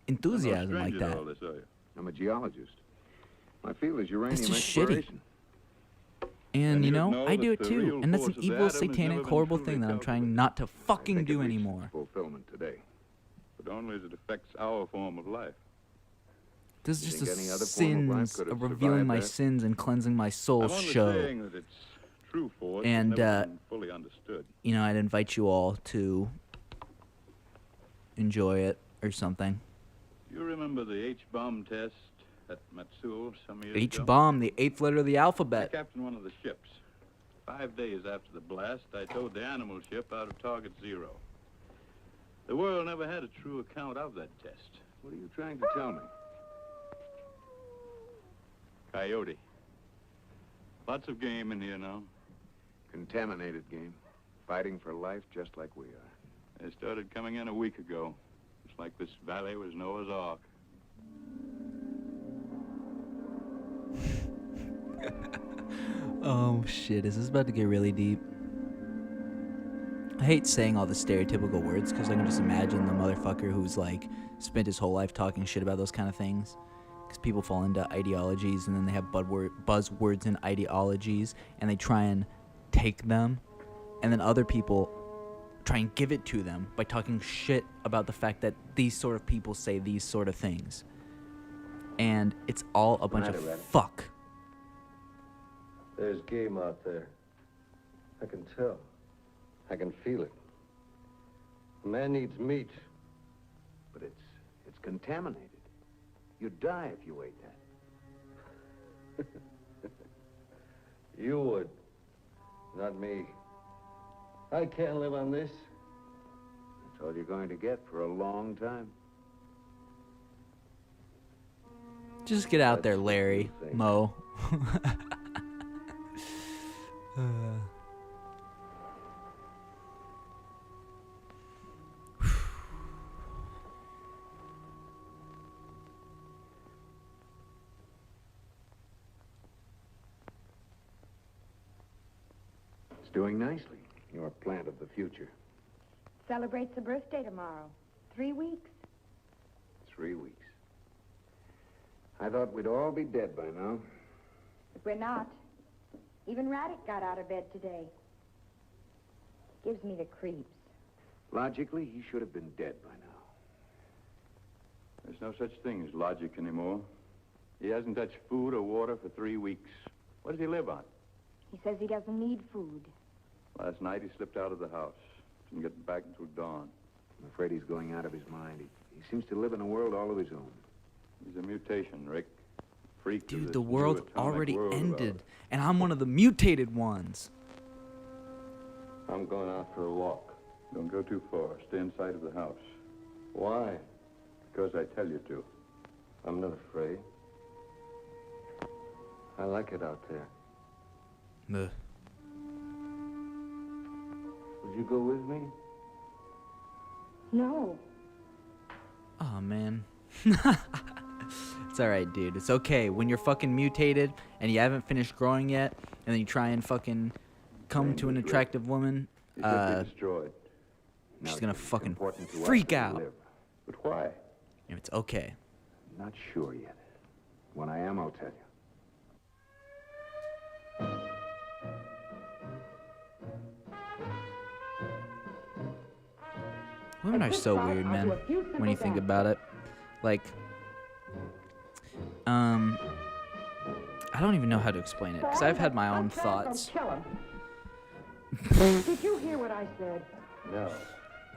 enthusiasm No like stranger to that? all this, are you? I'm a geologist. My field is uranium just shitty. exploration. And, And you you'd know, know I do that it the too. real And that's an force of the evil, atom has never satanic, been horrible truly thing that I'm trying calculated. not to I fucking think it do reached anymore. fulfillment today. But only as it affects our form of life. This is You just think a any other form of life sins could have of revealing survived my that? sins and cleansing my soul I'm only show. saying that its true force And, has never been fully understood. You know, I'd invite you all to enjoy it or something. You remember the H-bomb test at Matsuo some years ago? H-bomb, the 8th letter of the I alphabet. captained one of the ships. 5 days after the blast, I towed the animal ship out of Target Zero. The world never had a true account of that test. What are you trying to tell me? Coyote. Lots of game in here now. Contaminated game. Fighting for life just like we are. They started coming in a week ago. It's like this valley was Noah's Ark. Oh shit, is this about to get really deep? I hate saying all the stereotypical words because I can just imagine the motherfucker who's like spent his whole life talking shit about those kind of things. Because people fall into ideologies and then they have buzzwords and ideologies and they try and take them, and then other people try and give it to them by talking shit about the fact that these sort of people say these sort of things. And it's all a bunch of fuck. There's game out there. I can tell. I can feel it. A man needs meat. But it's contaminated. You'd die if you ate that. You would. Not me. I can't live on this. That's all you're going to get for a long time. Just get out there, Larry. Mo. It's doing nicely. Your plant of the future. Celebrates a birthday tomorrow. 3 weeks. 3 weeks. I thought we'd all be dead by now. But we're not. Even Raddick got out of bed today. Gives me the creeps. Logically, he should have been dead by now. There's no such thing as logic anymore. He hasn't touched food or water for 3 weeks. What does he live on? He says he doesn't need food. Last night he slipped out of the house. Didn't get back until dawn. I'm afraid he's going out of his mind. He seems to live in a world all of his own. He's a mutation, Rick. Freak of Dude, this the new world atomic already world of ended, ours. and I'm one of the mutated ones. I'm going out for a walk. Don't go too far. Stay inside of the house. Why? Because I tell you to. I'm not afraid. I like it out there. Ugh. Would you go with me? No. Oh man. It's alright, dude. It's okay. When you're fucking mutated and you haven't finished growing yet, and then you try and fucking come to an attractive woman, He could be destroyed. she's Now, gonna it's fucking important to us freak that out. we live. But why? And it's okay. Not sure yet. When I am, I'll tell you. Women are so weird, man, when you think about it. Like, I don't even know how to explain it, because I've had my own thoughts. Did you hear what I said? No.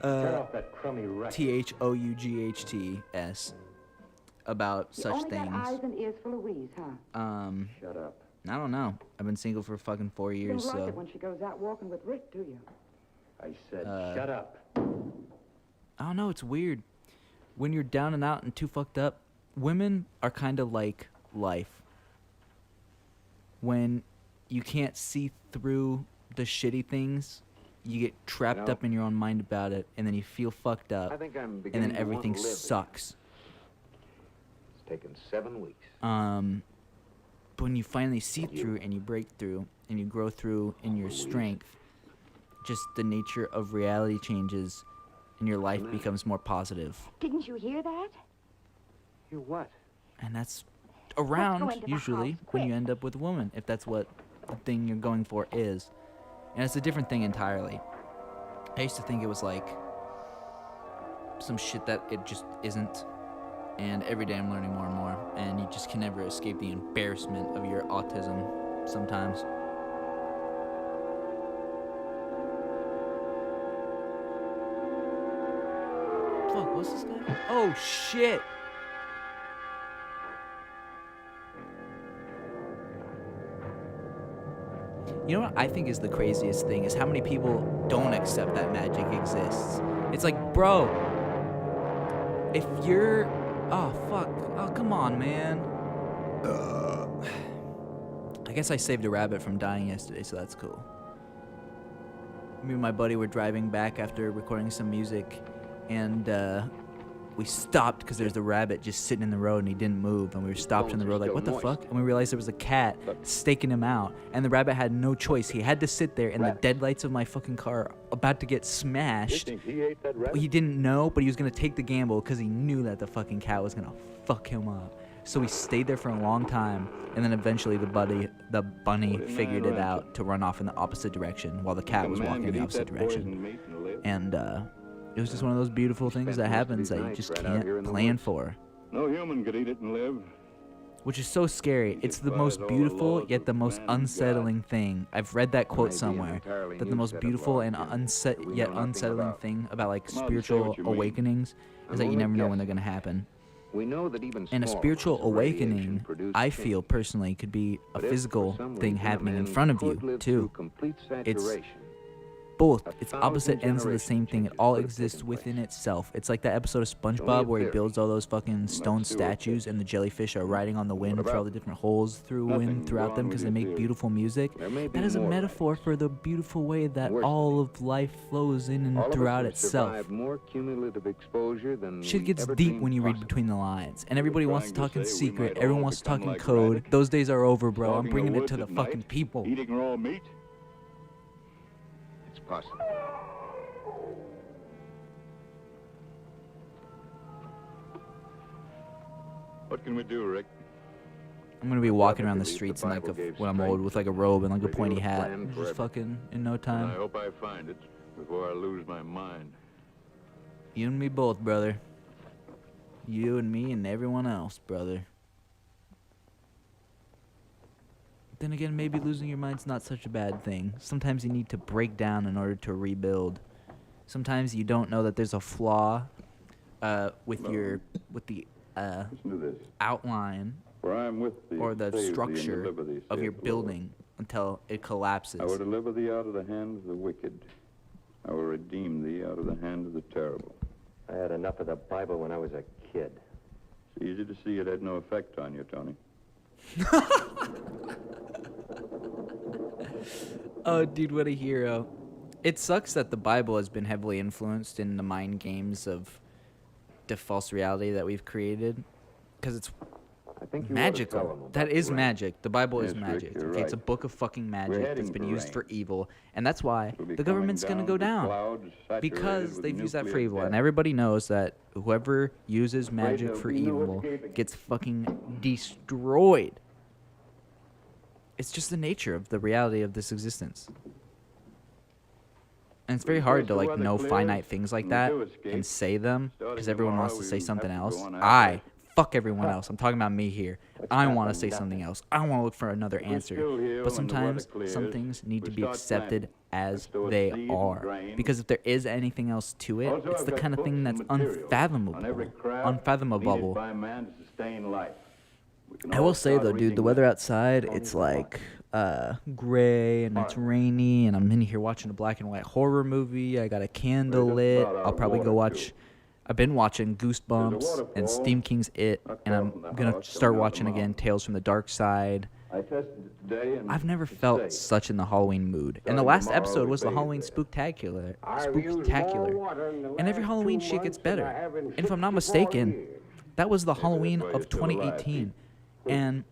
Turn off that crummy record. THOUGHTS about You such only got eyes things. and ears for Louise, huh? Shut up. I don't know. I've been single for fucking 4 You years, don't like so. it when she goes out walking with Rick, do you? I said shut up. I don't know, it's weird. When you're down and out and too fucked up, women are kind of like life. When you can't see through the shitty things, you get trapped You know, up in your own mind about it, and then you feel fucked I up, think I'm and beginning then to want everything to live again. sucks. It's taken 7 weeks. But when you finally see through and you break through and you grow through in your strength, just the nature of reality changes and your life becomes more positive. Didn't you hear that? You what? And that's go around into the usually house, when you quick. end up with a woman, if that's what the thing you're going for is. And it's a different thing entirely. I used to think it was like some shit that it just isn't. And every day I'm learning more and more. And you just can never escape the embarrassment of your autism sometimes. Fuck, what's this guy? Oh shit! You know what I think is the craziest thing is how many people don't accept that magic exists. It's like, bro, if you're, oh fuck, oh come on, man. I guess I saved a rabbit from dying yesterday, so that's cool. Me and my buddy were driving back after recording some music, and we stopped because there's a rabbit just sitting in the road and he didn't move, and we were stopped in the road like, what the fuck? And we realized there was a cat staking him out, and the rabbit had no choice. He had to sit there in the deadlights of my fucking car about to get smashed. He didn't know, but he was going to take the gamble because he knew that the fucking cat was going to fuck him up. So we stayed there for a long time, and then eventually the bunny figured it out to run off in the opposite direction while the cat was walking in the opposite direction. And it was just one of those beautiful things that happens that you just can't plan for. No human could eat it and live. Which is so scary. It's the most beautiful yet the most unsettling thing. I've read that quote somewhere, that the most beautiful and yet unsettling thing about like spiritual awakenings is that you never know when they're going to happen. We know that even And a spiritual awakening, I feel personally, could be a physical thing happening in front of you, too. It's both. It's opposite ends of the same thing. It all exists within itself. It's like that episode of SpongeBob where he builds all those fucking stone statues and the jellyfish are riding on the wind through all the different holes throughout them because they make beautiful music. That is a metaphor for the beautiful way that all of life flows in and throughout itself. Shit gets deep when you read between the lines, and everybody wants to talk in secret. Everyone wants to talk in code. Those days are over, bro. I'm bringing it to the fucking people. Eating raw meat? It's possible. What can we do, Rick? I'm gonna be walking around the streets in like when I'm old with like a robe and like a pointy hat, just fucking in no I time. hope I find it before I lose my mind. You and me both, brother. You and me and everyone else, brother. Then again, maybe losing your mind's not such a bad thing. Sometimes you need to break down in order to rebuild. Sometimes you don't know that there's a flaw with the Listen to this. outline For I am with thee, or the save thee, and structure deliver thee, of saith your the Lord. building until it collapses. I will deliver thee out of the hand of the wicked. I will redeem thee out of the hand of the terrible. I had enough of the Bible when I was a kid. It's easy to see it had no effect on you, Tony. Oh, dude, what a hero. It sucks that the Bible has been heavily influenced in the mind games of the false reality that we've created. Because it's I think you ought to tell magical. him about That is rain. magic. The Bible is Yes, Rick, magic. you're Okay? It's a right. book of fucking We're magic heading that's been for used rain. for evil. And that's why We'll be the coming government's going to go through down. clouds saturated Because with they've used that for nuclear evil. And death. everybody knows that whoever uses magic there'll for be no evil escaping. gets fucking destroyed. It's just the nature of the reality of this existence. And it's very hard to like know finite things like that and say them because everyone wants to say something else. Fuck everyone else. I'm talking about me here. I want to say something else. I want to look for another answer. But sometimes some things need to be accepted as they are. Because if there is anything else to it, it's the kind of thing that's unfathomable. Unfathomable. I will say though, dude, the weather outside, it's like gray and it's rainy and I'm in here watching a black and white horror movie. I got a candle lit. I'll probably go watch. I've been watching Goosebumps and Stephen King's It, and I'm gonna start watching again Tales from the Dark Side. I've never felt such in the Halloween mood. And the last episode was the Halloween Spooktacular. And every Halloween shit gets better. And if I'm not mistaken, that was the Halloween of 2018. And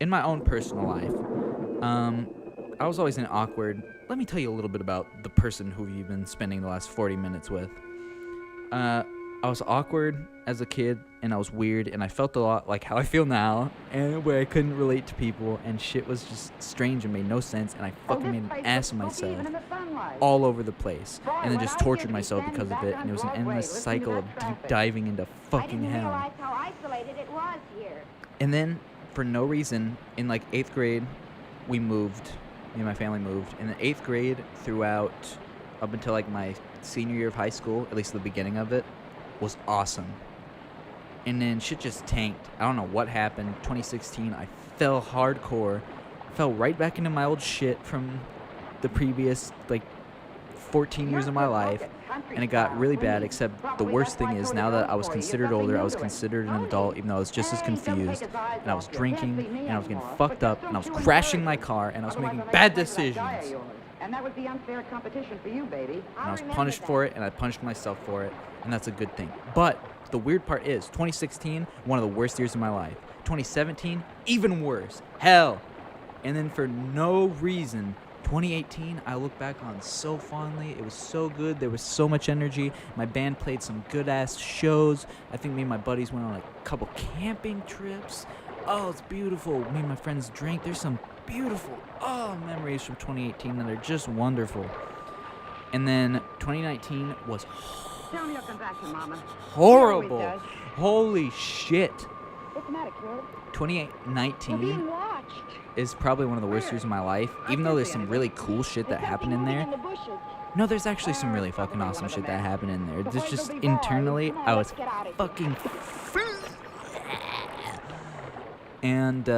in my own personal life, I was always an awkward. Let me tell you a little bit about the person who you've been spending the last 40 minutes with. I was awkward as a kid, and I was weird, and I felt a lot like how I feel now, and where I couldn't relate to people, and shit was just strange and made no sense, and I fucking made an ass of myself all over the place, and then just tortured myself because of it, and it was an endless cycle of deep diving into fucking hell. How isolated it was here. And then, for no reason, in like 8th grade, we moved. Me and my family moved. In the 8th grade, throughout up until like my senior year of high school, at least the beginning of it, was awesome. And then shit just tanked. I don't know what happened. 2016, I fell hardcore. fell right back into my old shit from the previous, like, 14 years of my life, and it got really bad, except the worst thing is now that I was considered older, I was considered an adult, even though I was just as confused, and I was drinking, and I was getting fucked up, and I was crashing my car, and I was making bad decisions. And that was the unfair competition for you, baby. And I was punished for it, and I punished myself for it, and that's a good thing. But the weird part is, 2016, one of the worst years of my life. 2017, even worse. Hell. And then for no reason, 2018, I look back on so fondly. It was so good. There was so much energy. My band played some good-ass shows. I think me and my buddies went on a couple camping trips. Oh, it's beautiful. Me and my friends drank. There's some beautiful, memories from 2018 that are just wonderful. And then 2019 was Tell me you'll come back to Mama. horrible. He always does. Holy shit. What's the matter, kid? 2019 is probably one of the worst years of my life, even though there's some really cool shit that happened in there. No, there's actually some really fucking awesome shit that happened in there. There's just internally, I was fucking and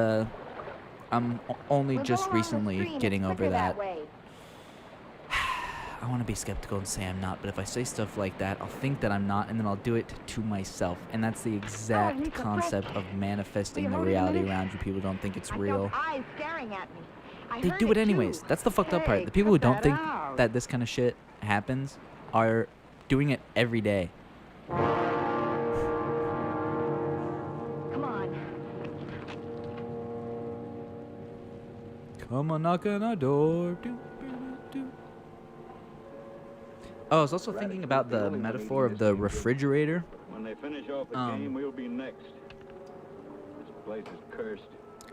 I'm only just recently getting over that. I want to be skeptical and say I'm not, but if I say stuff like that, I'll think that I'm not, and then I'll do it to myself. And that's the exact concept of manifesting the reality around you. People don't think it's real. They do it anyways. That's the fucked up part. The people who don't think that this kind of shit happens are doing it every day. Come on. Come on, knock on our door. Oh, I was also thinking about the metaphor of the refrigerator. When they finish off the game, we'll be next. This place is cursed.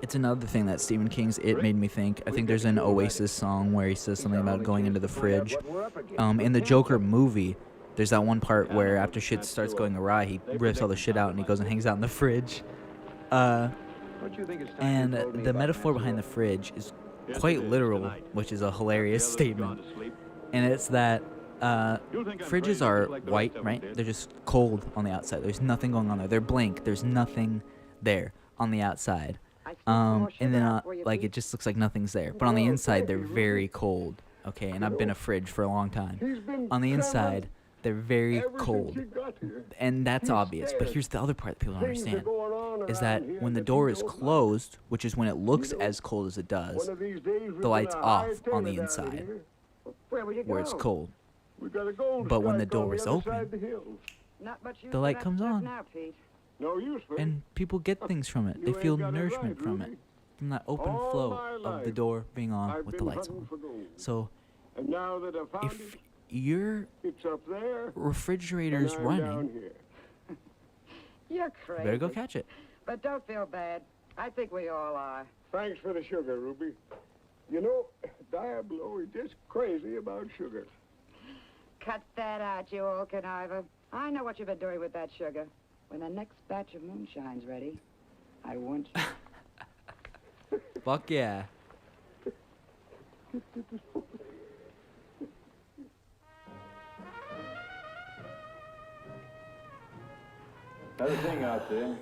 It's another thing that Stephen King's It made me think. I think there's an Oasis song where he says something about going into the fridge. In the Joker movie, there's that one part where after shit starts going awry, he rips all the shit out and he goes and hangs out in the fridge. And the metaphor behind the fridge is quite literal, which is a hilarious statement. And it's that fridges are white, right? They're just cold on the outside. There's nothing going on there. They're blank. There's nothing there on the outside. And then, like, it just looks like nothing's there. But on the inside, they're very cold. Okay, and I've been a fridge for a long time. On the inside, they're very cold. And that's obvious. But here's the other part that people don't understand. Is that when the door is closed, which is when it looks as cold as it does, the light's off on the inside, where it's cold. But when the door is open, the light comes on. And people get things from it. They feel nourishment from it. From that open flow of the door being on with the lights on. So, if your refrigerator's running, You're crazy. you better go catch it. But don't feel bad. I think we all are. Thanks for the sugar, Ruby. You know, Diablo is just crazy about sugar. Cut that out, you old conniver. I know what you've been doing with that sugar. When the next batch of moonshine's ready, I want you. Fuck yeah. Another thing out there.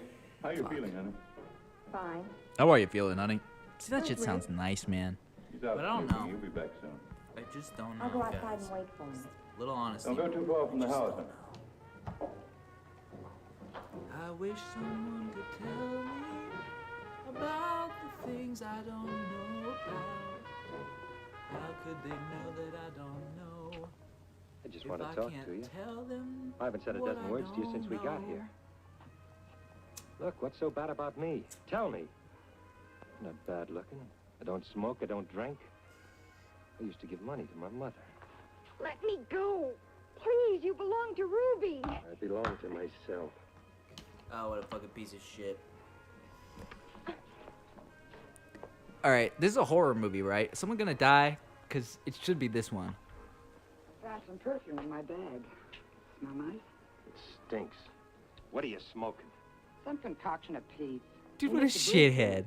How you feeling, honey? Fine. How are you feeling, honey? See, that shit sounds nice, man. He's out But I don't sleeping. know. You'll be back soon. I just don't know. I'll go outside guys. and wait for him. Little honesty. Don't go too far from the house, honey. I wish someone could tell me about the things I don't know about. How could they know that I don't know? I just If want I to talk can't to you. tell them I haven't said a what dozen I words to you since we don't got know. here. Look, what's so bad about me? Tell me. I'm not bad looking. I don't smoke. I don't drink. I used to give money to my mother. Let me go. Please, you belong to Ruby. I belong to myself. Oh, what a fucking piece of shit. Alright, this is a horror movie, right? Is someone gonna die? Because it should be this one. Got some perfume in my bag. Smell nice? It stinks. What are you smoking? Some concoction of Pete's. Dude, what a shithead.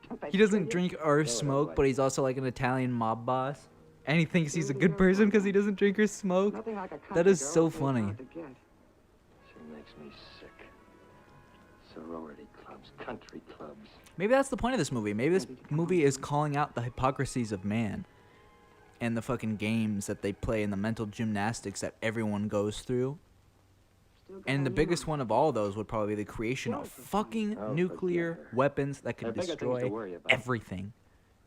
Don't they He doesn't scare drink or smoke, but he's also like an Italian mob boss. And he thinks he's a good person because he doesn't drink or you? smoke. Nothing like a That country is girl so so funny. hard to get. She makes me sick. Sorority club. clubs, country clubs. Maybe that's the point of this movie. Maybe this movie is calling out the hypocrisies of man and the fucking games that they play and the mental gymnastics that everyone goes through. And the biggest one of all those would probably be the creation of fucking nuclear weapons that could There are bigger things to destroy worry about. everything.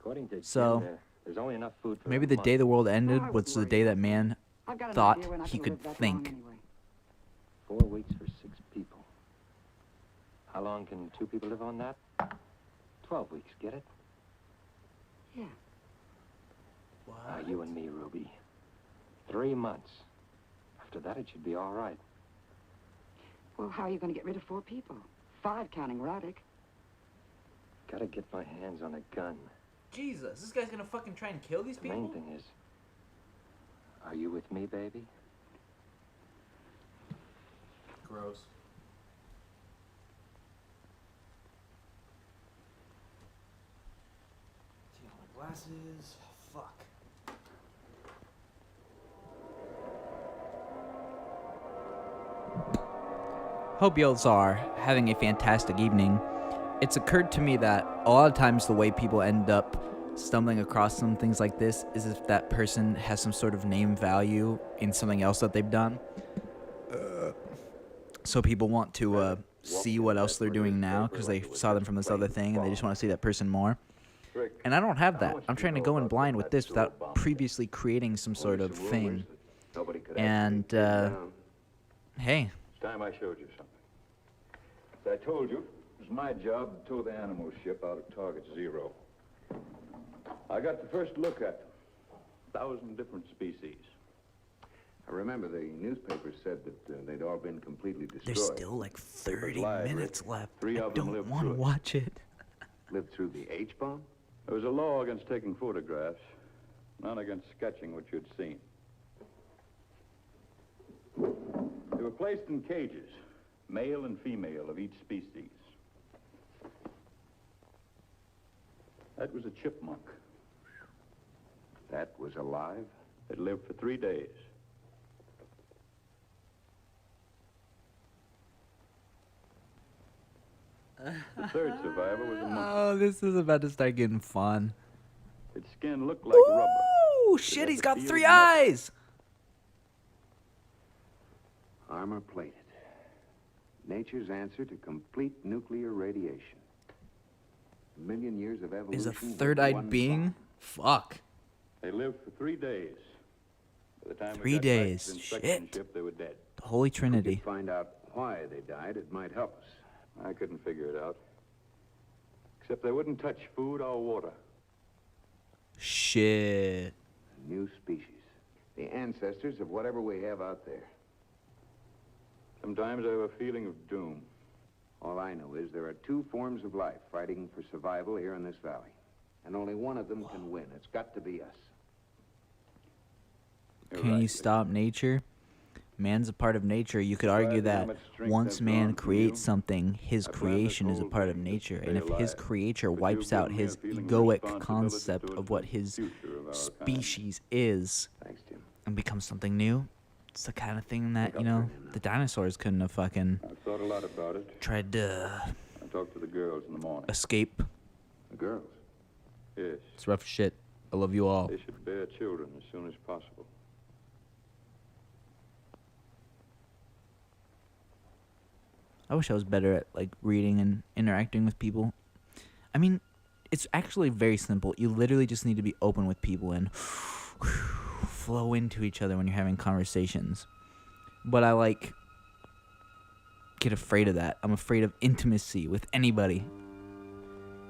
According to So, Jim, there's only enough food for Maybe a the month. day the world ended was the day that man I've got an thought idea when I he can could live that long think. anyway. 4 weeks for 6 people. How long can 2 people live on that? 12 weeks, get it? Yeah. You and me, Ruby. 3 months. After that, it should be all right. Well, how are you going to get rid of 4 people? 5 counting Roddick. Gotta get my hands on a gun. Jesus, this guy's gonna fucking try and kill these The main thing is, are you with me, baby? Gross. Take off my glasses. Fuck. Hope you all are having a fantastic evening. It's occurred to me that a lot of times the way people end up stumbling across some things like this is if that person has some sort of name value in something else that they've done. So people want to see what else they're doing now because they saw them from this other thing and they just want to see that person more. And I don't have that. I'm trying to go in blind with this without previously creating some sort of thing. And, hey. It's time I showed you something. As I told you, it was my job to tow the animal ship out of Target Zero. I got the first look at them. 1,000 different species. I remember the newspapers said that they'd all been completely destroyed. There's still like 30 minutes left. 3 I of them don't lived want to through it. watch it. Lived through the H-bomb? There was a law against taking photographs, none against sketching what you'd seen. They were placed in cages, male and female of each species. That was a chipmunk. That was alive? It lived for 3 days. The third survivor was a monkey. Oh, this is about to start getting fun. Its skin looked like rubber. Ooh, shit, he's got 3 eyes. Armor plated. Nature's answer to complete nuclear radiation. A million years of evolution. Is a with third-eyed one being? bomb. Fuck. They lived for 3 days. By the time 3 we got days. back to the inspection Shit. ship, they were dead. The Holy If we Trinity. could find out why they died, it might help us. I couldn't figure it out. Except they wouldn't touch food or water. Shit. A new species. The ancestors of whatever we have out there. Sometimes I have a feeling of doom. All I know is there are 2 forms of life fighting for survival here in this valley. And only one of them can win. It's got to be us. You're Can you right. stop nature? Man's a part of nature. You could argue Right, how that much strength once I've man drawn from creates you, something, his I plant a creation is a cold part of thing to nature. stay And if his alive. creature But wipes you've out given me a his feeling of egoic responsibility concept towards of what the his future of our kind. species is Thanks, Jim. and becomes something new, it's the kind of thing that, Make you up know, for him now. the dinosaurs couldn't have fucking I've thought a lot about it. tried to I talked to the girls in the morning. escape. The girls. Yes, It's rough shit. I love you all. they should bear children as soon as possible. I wish I was better at like reading and interacting with people. I mean, it's actually very simple. You literally just need to be open with people and flow into each other when you're having conversations. But I like get afraid of that. I'm afraid of intimacy with anybody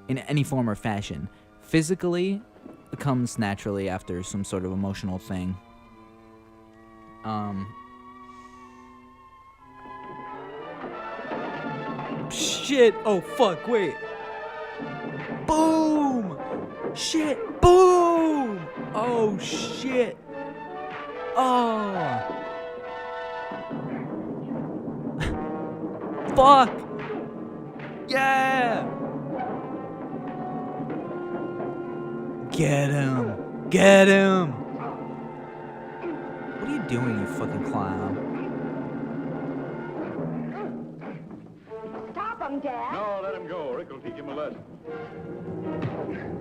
in any form or fashion. Physically, it comes naturally after some sort of emotional thing. Shit! Oh fuck! Wait. Boom! Shit! Boom! Oh shit! Oh! Fuck! Yeah! Get him! Get him! What are you doing, you fucking clown? Stop him! young dad. No, let him go. Rick will teach him a lesson.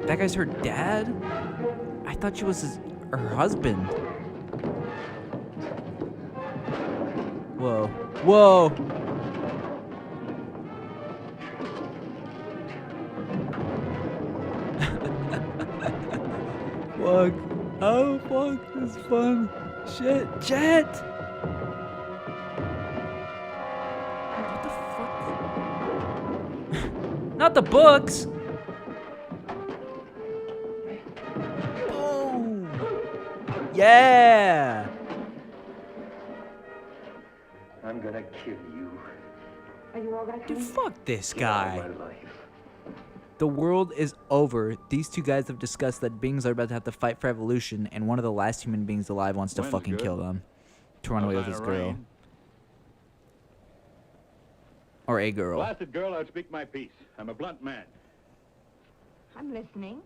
That guy's her dad? I thought she was her husband. Whoa. Whoa! Fuck. Oh, fuck. This is fun. Shit. Jet! What the fuck? Not the books! Boom! Yeah! I'm gonna kill you. Are you all right, Dude, honey? fuck this Get out guy. of my life. The world is over. These two guys have discussed that beings are about to have to fight for evolution, and one of the last human beings alive wants to Wind's fucking good. kill them. To run away with his girl. Rain. Or a girl. Blasted girl, I'll speak my piece. I'm a blunt man. I'm listening.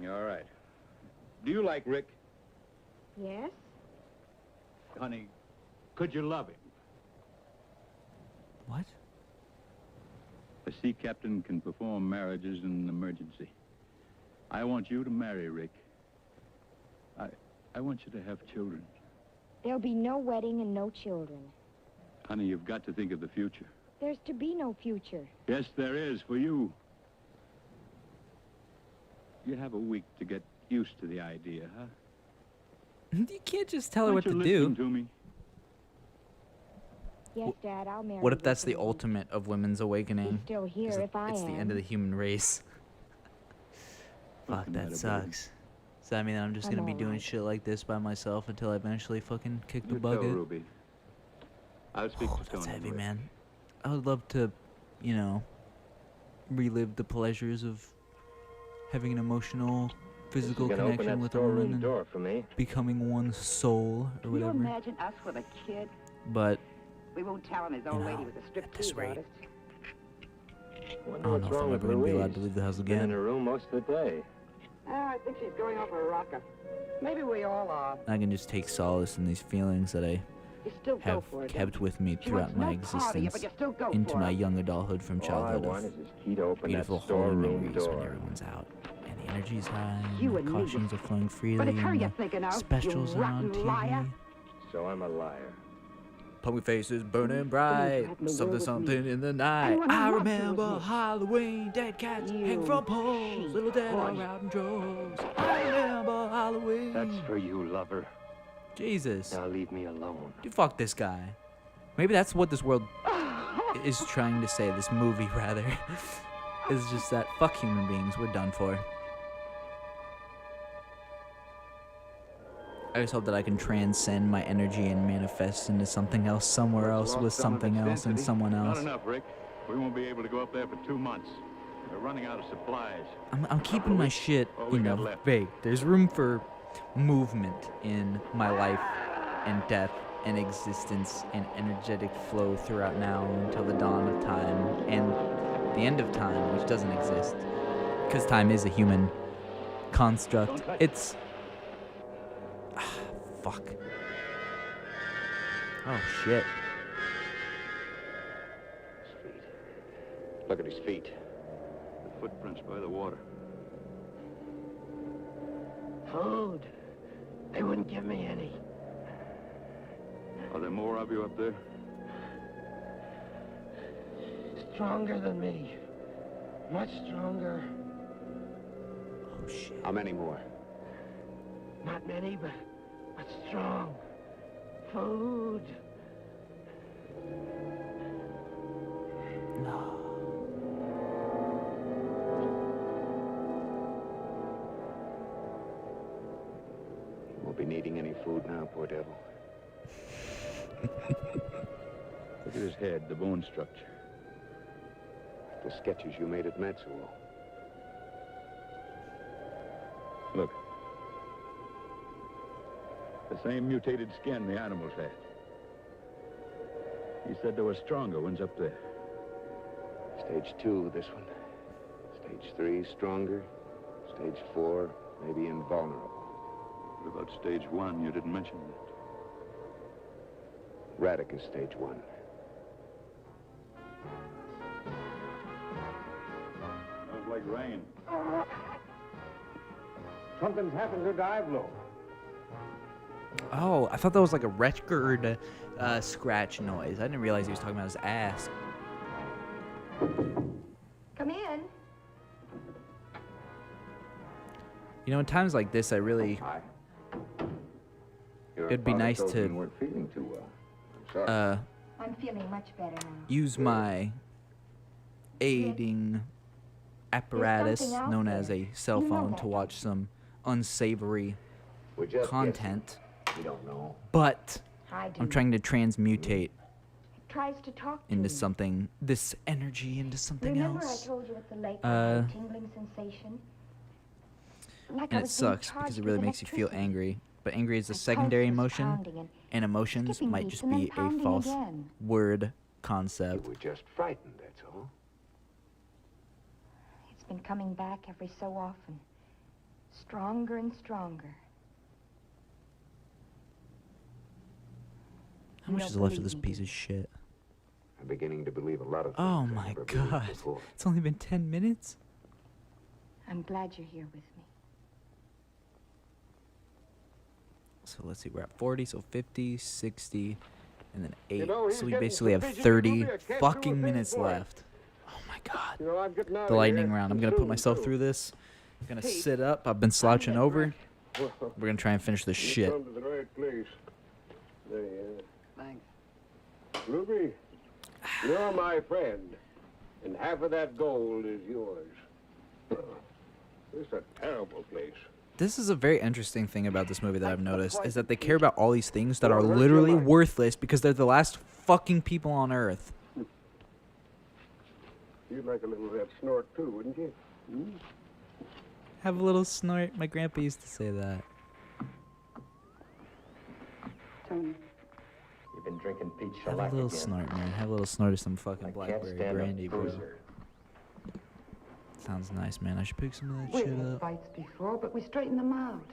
All right. Do you like Rick? Yes? Honey, could you love him? What? A sea captain can perform marriages in an emergency. I want you to marry Rick. I want you to have children. There'll be no wedding and no children. Honey, you've got to think of the future. There's to be no future. Yes, there is for you. You have a week to get used to the idea, huh? You can't just tell her Why what to don't you do. listen to me? Yes, Dad, I'll marry What if Rick that's the and then ultimate of women's awakening? He's still here Is if I it's am. the end of the human race. What's Fuck, the that matter, baby? sucks. Does that mean that I'm just I'm gonna be doing alright. shit like this by myself until I eventually fucking kick the You tell bucket? Ruby. I'll speak Oh, to that's Tony. heavy, Rick. man. I would love to, you know, relive the pleasures of having an emotional, physical You're gonna open connection that with a woman storeroom and door for me. becoming one soul or Can you whatever. imagine us with a kid? But We won't tell him his old You lady know, was a at this striptease rate, artist. I Wonder don't what's know if wrong I'm with ever gonna be allowed Louise. to leave the house Been in again. her room most of the day. I think she's going off a rocker. Maybe we all are. I can just take solace in these feelings that I You still go have for it. kept with me She throughout wants my no party, existence but you still go into for my it. young adulthood from All I childhood want of is his key to open beautiful that holy storeroom memories when door. everyone's out and the energy's high You and and the me. cautions are flowing freely But it's her and you're the thinking of, specials you are on rotten TV. liar. So I'm a liar. Pumpkin faces burning bright, threaten the something world with something me. in the night. Anyone who I loves you with remember me. Halloween, dead cats hang You from poles, cheap little dead are boy. out in droves. I remember Halloween. That's for you, lover. Jesus. Now leave me alone. Dude, fuck this guy. Maybe that's what this world is trying to say, this movie rather. Is just that fuck human beings, we're done for. I just hope that I can transcend my energy and manifest into something else somewhere else Lost with some of something its else and density. someone Not else. enough, Rick. We won't be able to go up there for 2 months. We're running out of supplies. I'm keeping my shit, What you we got know, left? vague. There's room for movement in my life and death and existence and energetic flow throughout now until the dawn of time and the end of time, which doesn't exist. Because time is a human construct. Don't touch It's... fuck. Oh, shit. His feet. Look at his feet. The footprints by the water. Food. They wouldn't give me any. Are there more of you up there? Stronger than me. Much stronger. Oh, shit. How many more? Not many, but strong. Food. No. He won't be needing any food now, poor devil. Look at his head, the bone structure. The sketches you made at Matsuo. Look. The same mutated skin the animals had. He said there were stronger ones up there. Stage 2, this one. Stage 3, stronger. Stage 4, maybe invulnerable. What about stage 1? You didn't mention that. Radek is stage 1. like rain. Something's happened to Divelo. Oh, I thought that was like a record scratch noise. I didn't realize he was talking about his ass. Come in. You know, in times like this, I really Hi. Your It'd be father nice told to, me you weren't feeling too well. I'm sorry. I'm feeling much better now. use my aiding apparatus something out known as there. a cell You know phone that, to don't watch some unsavory We're just content, guessing. We don't know. but I do. I'm trying to transmutate Tries to talk to into me. something, this energy into something Remember else. I told you at the lake I had a tingling sensation? Like I And it was being sucks because charged it with really makes you feel electricity. angry. But angry is a My secondary pulse was emotion, pounding and emotions skipping might beats just and then be a pounding false again. word You concept. were just frightened, that's all. It's been coming back every so often. Stronger and stronger. How You much don't is left of believe this me, piece do of shit? I'm beginning to believe a lot of things Oh I my never believed god. before. It's only been 10 minutes? I'm glad you're here with me. So let's see, we're at 40, so 50, 60, and then 8. know, he's So we getting basically have suspicious. 30 Ruby, I can't do a fucking thing minutes for it. left. Oh my god. You know, I'm getting out The of lightning here round. I'm going to put soon, myself too. through this. I'm going to sit up. I've been slouching over. Well, We're going to try and finish this you shit. come to the right place. There you Thanks. are. Ruby, you're my friend, and half of that gold is yours. This is a terrible place. This is a very interesting thing about this movie that I've noticed, is that they care about all these things that Well, are where's your literally life? worthless because they're the last fucking people on Earth. You'd like a little of that snort too, wouldn't you? Have a little snort. My grandpa used to say that. Tony. You've been drinking peach Have a shellac little again. snort, man. Have a little snort of some fucking I can't blackberry stand brandy, a bro. boozer. Sounds nice, man. I should pick some of that We shit had up. fights before, but we straightened them out.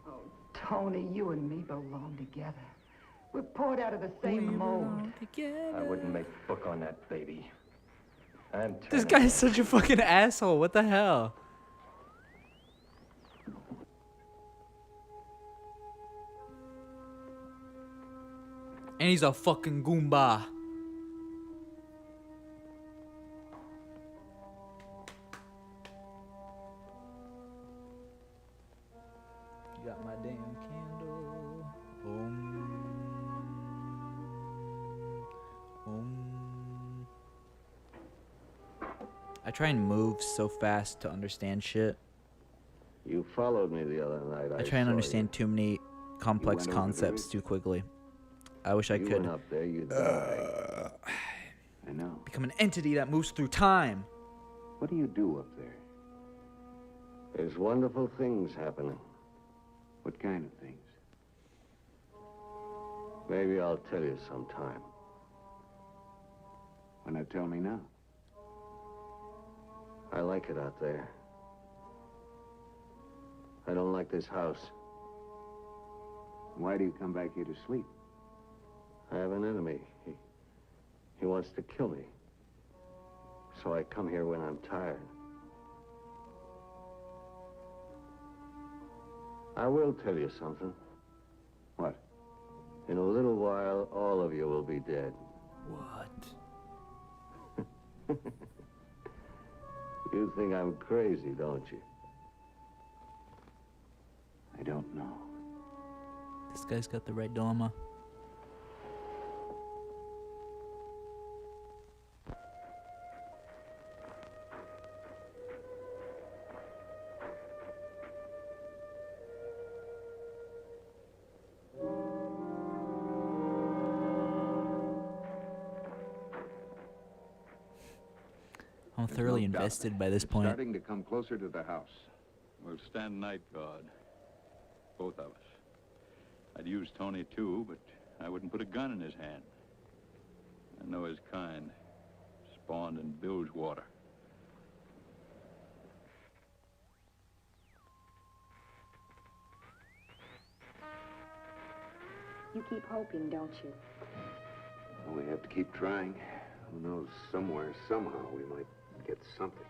Oh, Tony, you and me belong together. We're poured out of the same mold. I wouldn't make book on that baby. I'm This turning guy's such a fucking asshole. What the hell? And he's a fucking Goomba. You got my damn candle. I try and move so fast to understand shit. You followed me the other night. I try and saw understand too many complex went over the concepts ridge? too quickly. I wish I You could went up there, you died. I know. become an entity that moves through time. What do you do up there? There's wonderful things happening. What kind of things? Maybe I'll tell you sometime. Why not tell me now? I like it out there. I don't like this house. Why do you come back here to sleep? I have an enemy. He wants to kill me. So I come here when I'm tired. I will tell you something. What? In a little while, all of you will be dead. What? You think I'm crazy, don't you? I don't know. This guy's got the right dilemma. I'm There's thoroughly no doubt invested by about it. this It's point. starting to come closer to the house. We'll stand night guard. Both of us. I'd use Tony too, but I wouldn't put a gun in his hand. I know his kind. Spawned in Bilgewater. You keep hoping, don't you? Well, we have to keep trying. Who knows, somewhere, somehow, we might get something.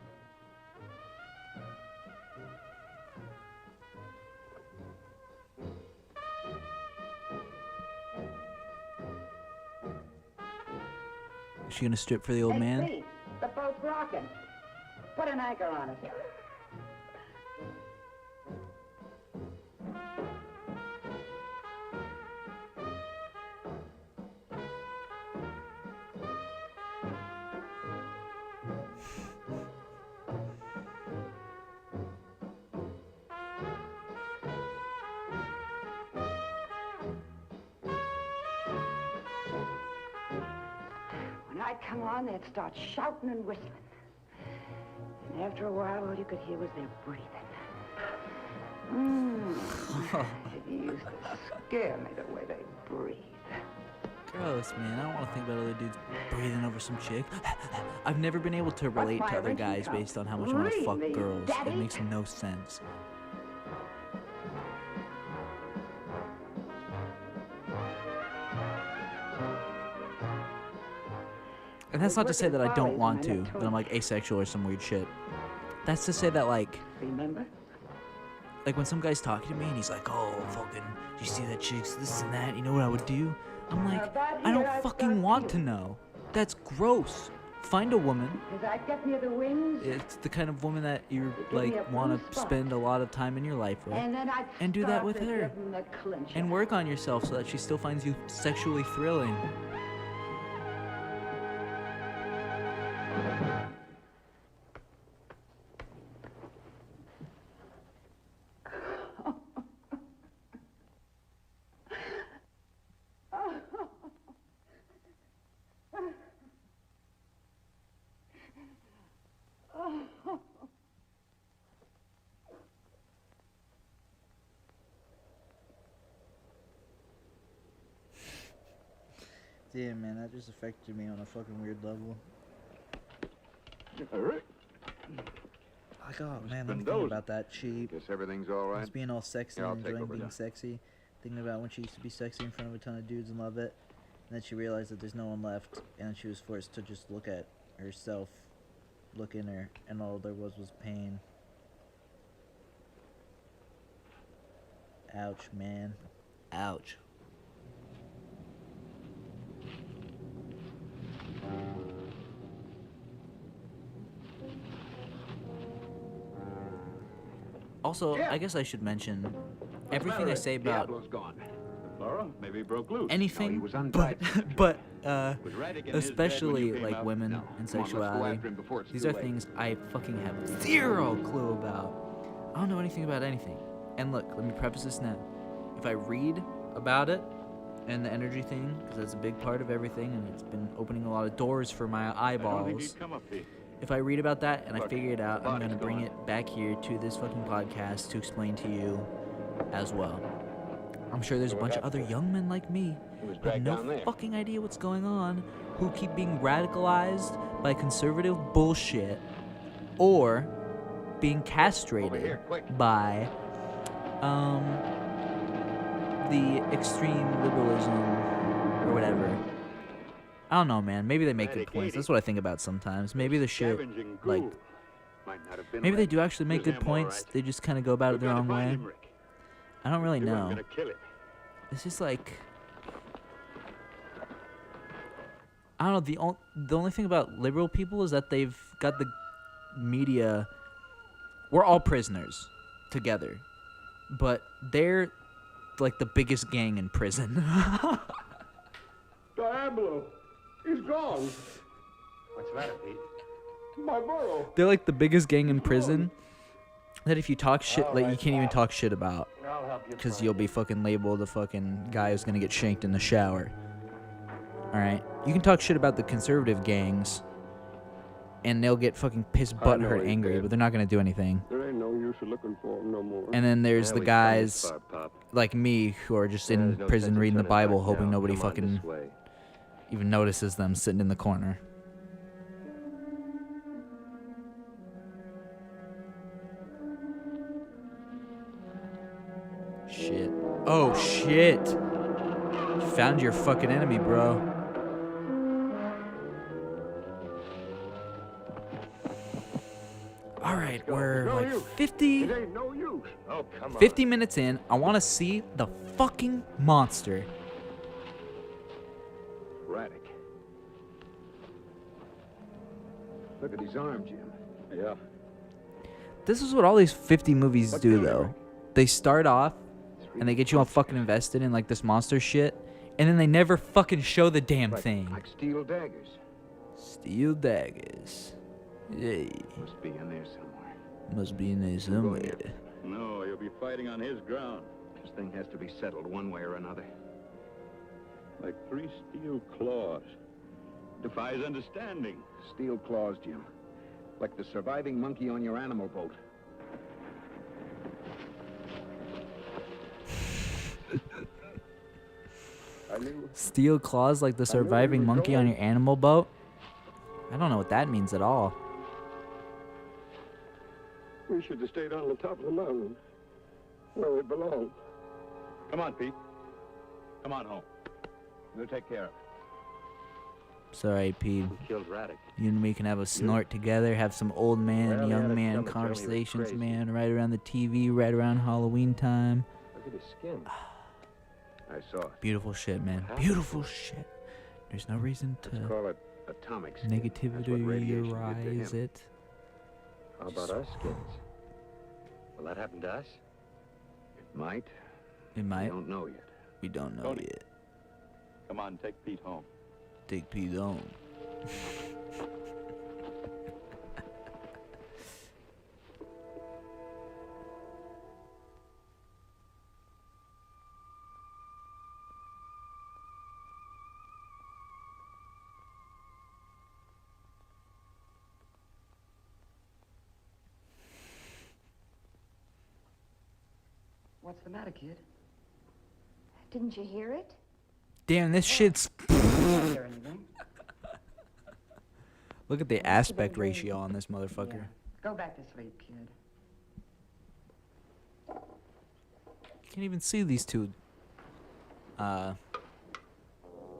She gonna strip for the old Hey, man? see, the boat's rocking. Put an anchor on it. When I'd come on, they'd start shouting and whistling. And after a while, all you could hear was their breathing. It used to scare me the way they breathe. Gross, man. I don't want to think about other dudes breathing over some chick. I've never been able to relate to other guys based on how much I want to fuck Really, girls. It Daddy? makes no sense. And that's not to say that I don't want to, that I'm like asexual or some weird shit. That's to say that like Remember? when some guy's talking to me and he's like, oh, fucking, you see that chick's this and that, you know what I would do? I'm like, I don't fucking want to know. That's gross. Find a woman. As I get near the wings, It's the kind of woman that you Give me a like want blue to spot. spend a lot of time in your life with. and then I'd And do that start with to her. give 'em the clincher. And work on yourself so that she still finds you sexually thrilling. Damn, man, that just affected me on a fucking weird level. All right. Like, oh man, let me think about that. She Guess everything's all right. was being all sexy Yeah, I'll and take enjoying over being now. sexy. Thinking about when she used to be sexy in front of a ton of dudes and love it. And then she realized that there's no one left. And she was forced to just look at herself, look in her. And all there was pain. Ouch, man. Ouch. Also, I guess I should mention everything I say about Diablo's gone. Laura, maybe he broke loose. No, he anything, was but untied. but Was Raddick in his bed when especially you came like out? women No. and Come on, let's go sexuality. after him before it's These too are late. things I fucking have zero clue about. I don't know anything about anything. And look, let me preface this now. If I read about it and the energy thing, because that's a big part of everything, and it's been opening a lot of doors for my I don't think eyeballs. he'd come up here. If I read about that and I Look, figure it out, the I'm gonna body's bring gone. it back here to this fucking podcast to explain to you as well. I'm sure there's a bunch of other young men like me He was who have dragged no down there. fucking idea what's going on, who keep being radicalized by conservative bullshit, or being castrated here, quick. by the extreme liberalism or whatever. I don't know, man. Maybe they make good points. That's what I think about sometimes. Maybe the shit, Scavenging like, ghoul. Might not have been maybe they right. do actually make Here's good him, all points. right. They just kind of go about it the We've got wrong to find way. him, Rick. I don't really You weren't know. gonna kill it. It's just like, I don't know. The only thing about liberal people is that they've got the media. We're all prisoners together, but they're like the biggest gang in prison. Diablo! He's gone! What's the matter, Pete? My burro! They're like the biggest gang in prison. That if you talk shit, like you can't even talk shit about, I'll help you. because you'll be fucking labeled the fucking guy who's gonna get shanked in the shower. All right, you can talk shit about the conservative gangs, and they'll get fucking pissed, I know butthurt, he's angry, dead. but they're not gonna do anything. There ain't no use of looking for him no more. And then there's the Yeah, we found this guys far, Pop. like me who are just Yeah, in there's no prison sense in reading the turning Bible, back hoping now. nobody Come on, fucking this way. even notices them sitting in the corner. Shit. Oh shit. You found your fucking enemy, bro. Alright, we're No like use. 50 It ain't no use. Oh, come on. 50 minutes in. I want to see the fucking monster. Raddick. Look at his arm, Jim. Yeah. This is what all these 50 movies What do, killed though. Eric? They start off, and they get you all fucking invested in, like, this monster shit, and then they never fucking show the damn thing. Like steel daggers. Steel daggers. Yay. Must be in there somewhere. Must be in there Go somewhere. ahead. No, you'll be fighting on his ground. This thing has to be settled one way or another. Like 3 steel claws. Defies understanding. Steel claws, Jim. Like the surviving monkey on your animal boat. I knew. Steel claws like the surviving monkey on your animal boat? I don't know what that means at all. We should have stayed on the top of the mountain, where we belong. Come on, Pete. Come on home. We'll take care of it. Sorry, Pete. Who killed Raddick? You and me can have a snort together, have some old man Well, and he had young a man stomach, tell me he was conversations, crazy. man, right around the TV, right around Halloween time. Look at his skin. I saw it. Beautiful shit, man. Happened. Beautiful shit. There's no reason Let's to call it atomic skin. That's what negativity radiation did to rise him. it. How about our skins? Will that happen to us? It might. It I might. don't know yet. We don't know Tony. yet. Come on, take Pete home. Take Pete home. What's the matter, kid? Didn't you hear it? Damn, this shit's. Is there anything? Look at the aspect ratio on this motherfucker. Yeah. Go back to sleep, kid. You can't even see these two.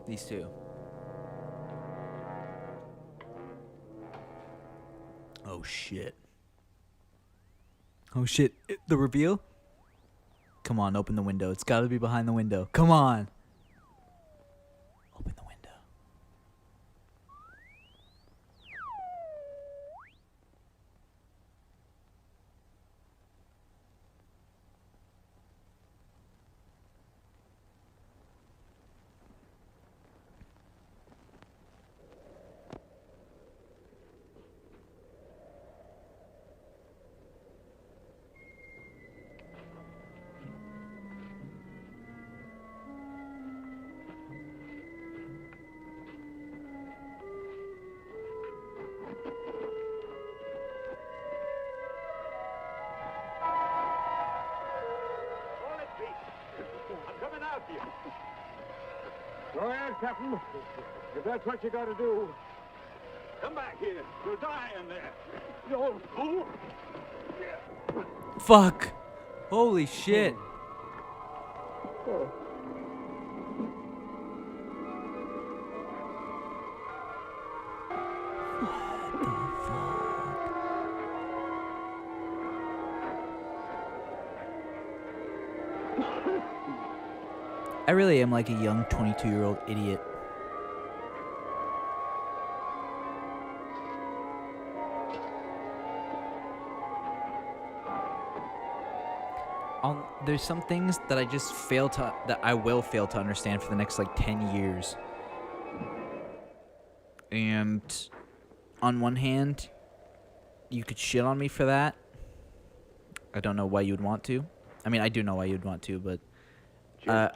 These two. Oh shit. Oh shit. The reveal? Come on, open the window. It's gotta be behind the window. Come on. Open the window. Hold it, Pete. I'm coming after you. Go ahead, Captain. If that's what you gotta do. Come back here. You'll die in there. You old fool. Fuck. Holy shit. I really am like a young 22-year-old idiot. There's some things that I will fail to understand for the next like 10 years. And on one hand, you could shit on me for that. I don't know why you'd want to. I mean, I do know why you'd want to, but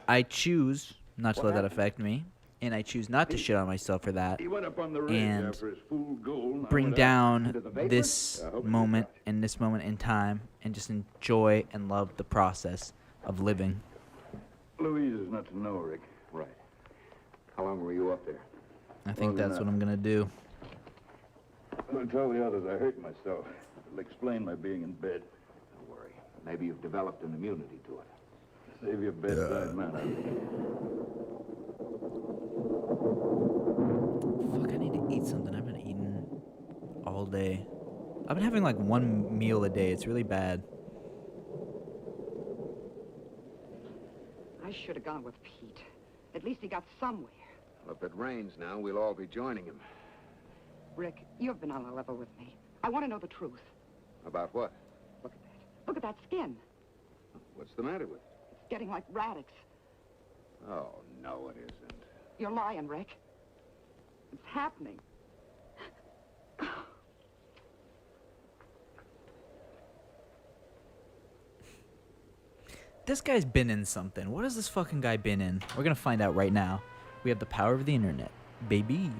I choose not to let that affect me, and I choose not to shit on myself for that, He went up on the ridge and after his fool goal. and I bring went out down into the vapor. this I hope he moment got and this moment in time, and just enjoy and love the process of living. you. Louise is not to know, Rick. Right. How long were you up there? I think Well, that's what I'm gonna do. I'm going to tell the others I hurt myself. It'll explain my being in bed. Don't worry. Maybe you've developed an immunity to it. Save your bedside manner. Fuck, I need to eat something. I haven't eaten all day. I've been having like one meal a day. It's really bad. I should have gone with Pete. At least he got somewhere. Well, if it rains now, we'll all be joining him. Rick, you've been on a level with me. I want to know the truth. About what? Look at that. Look at that skin. What's the matter with it? It's getting like Radix. Oh, no, it isn't. You're lying, Rick. It's happening. This guy's been in something. What has this fucking guy been in? We're gonna find out right now. We have the power of the internet, baby.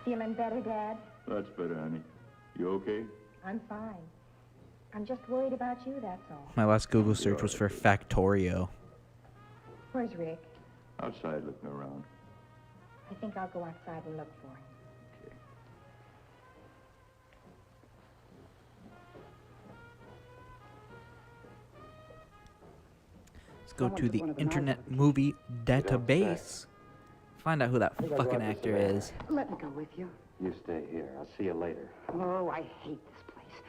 Feeling better, Dad? That's better, honey. You okay? I'm fine. I'm just worried about you, that's all. My last Google search was for Factorio. Where's Rick? Outside looking around. I think I'll go outside and look for him. Let's go to the Internet Movie Database. Find out who that fucking actor is. Let me go with you. You stay here. I'll see you later. Oh, I hate this place.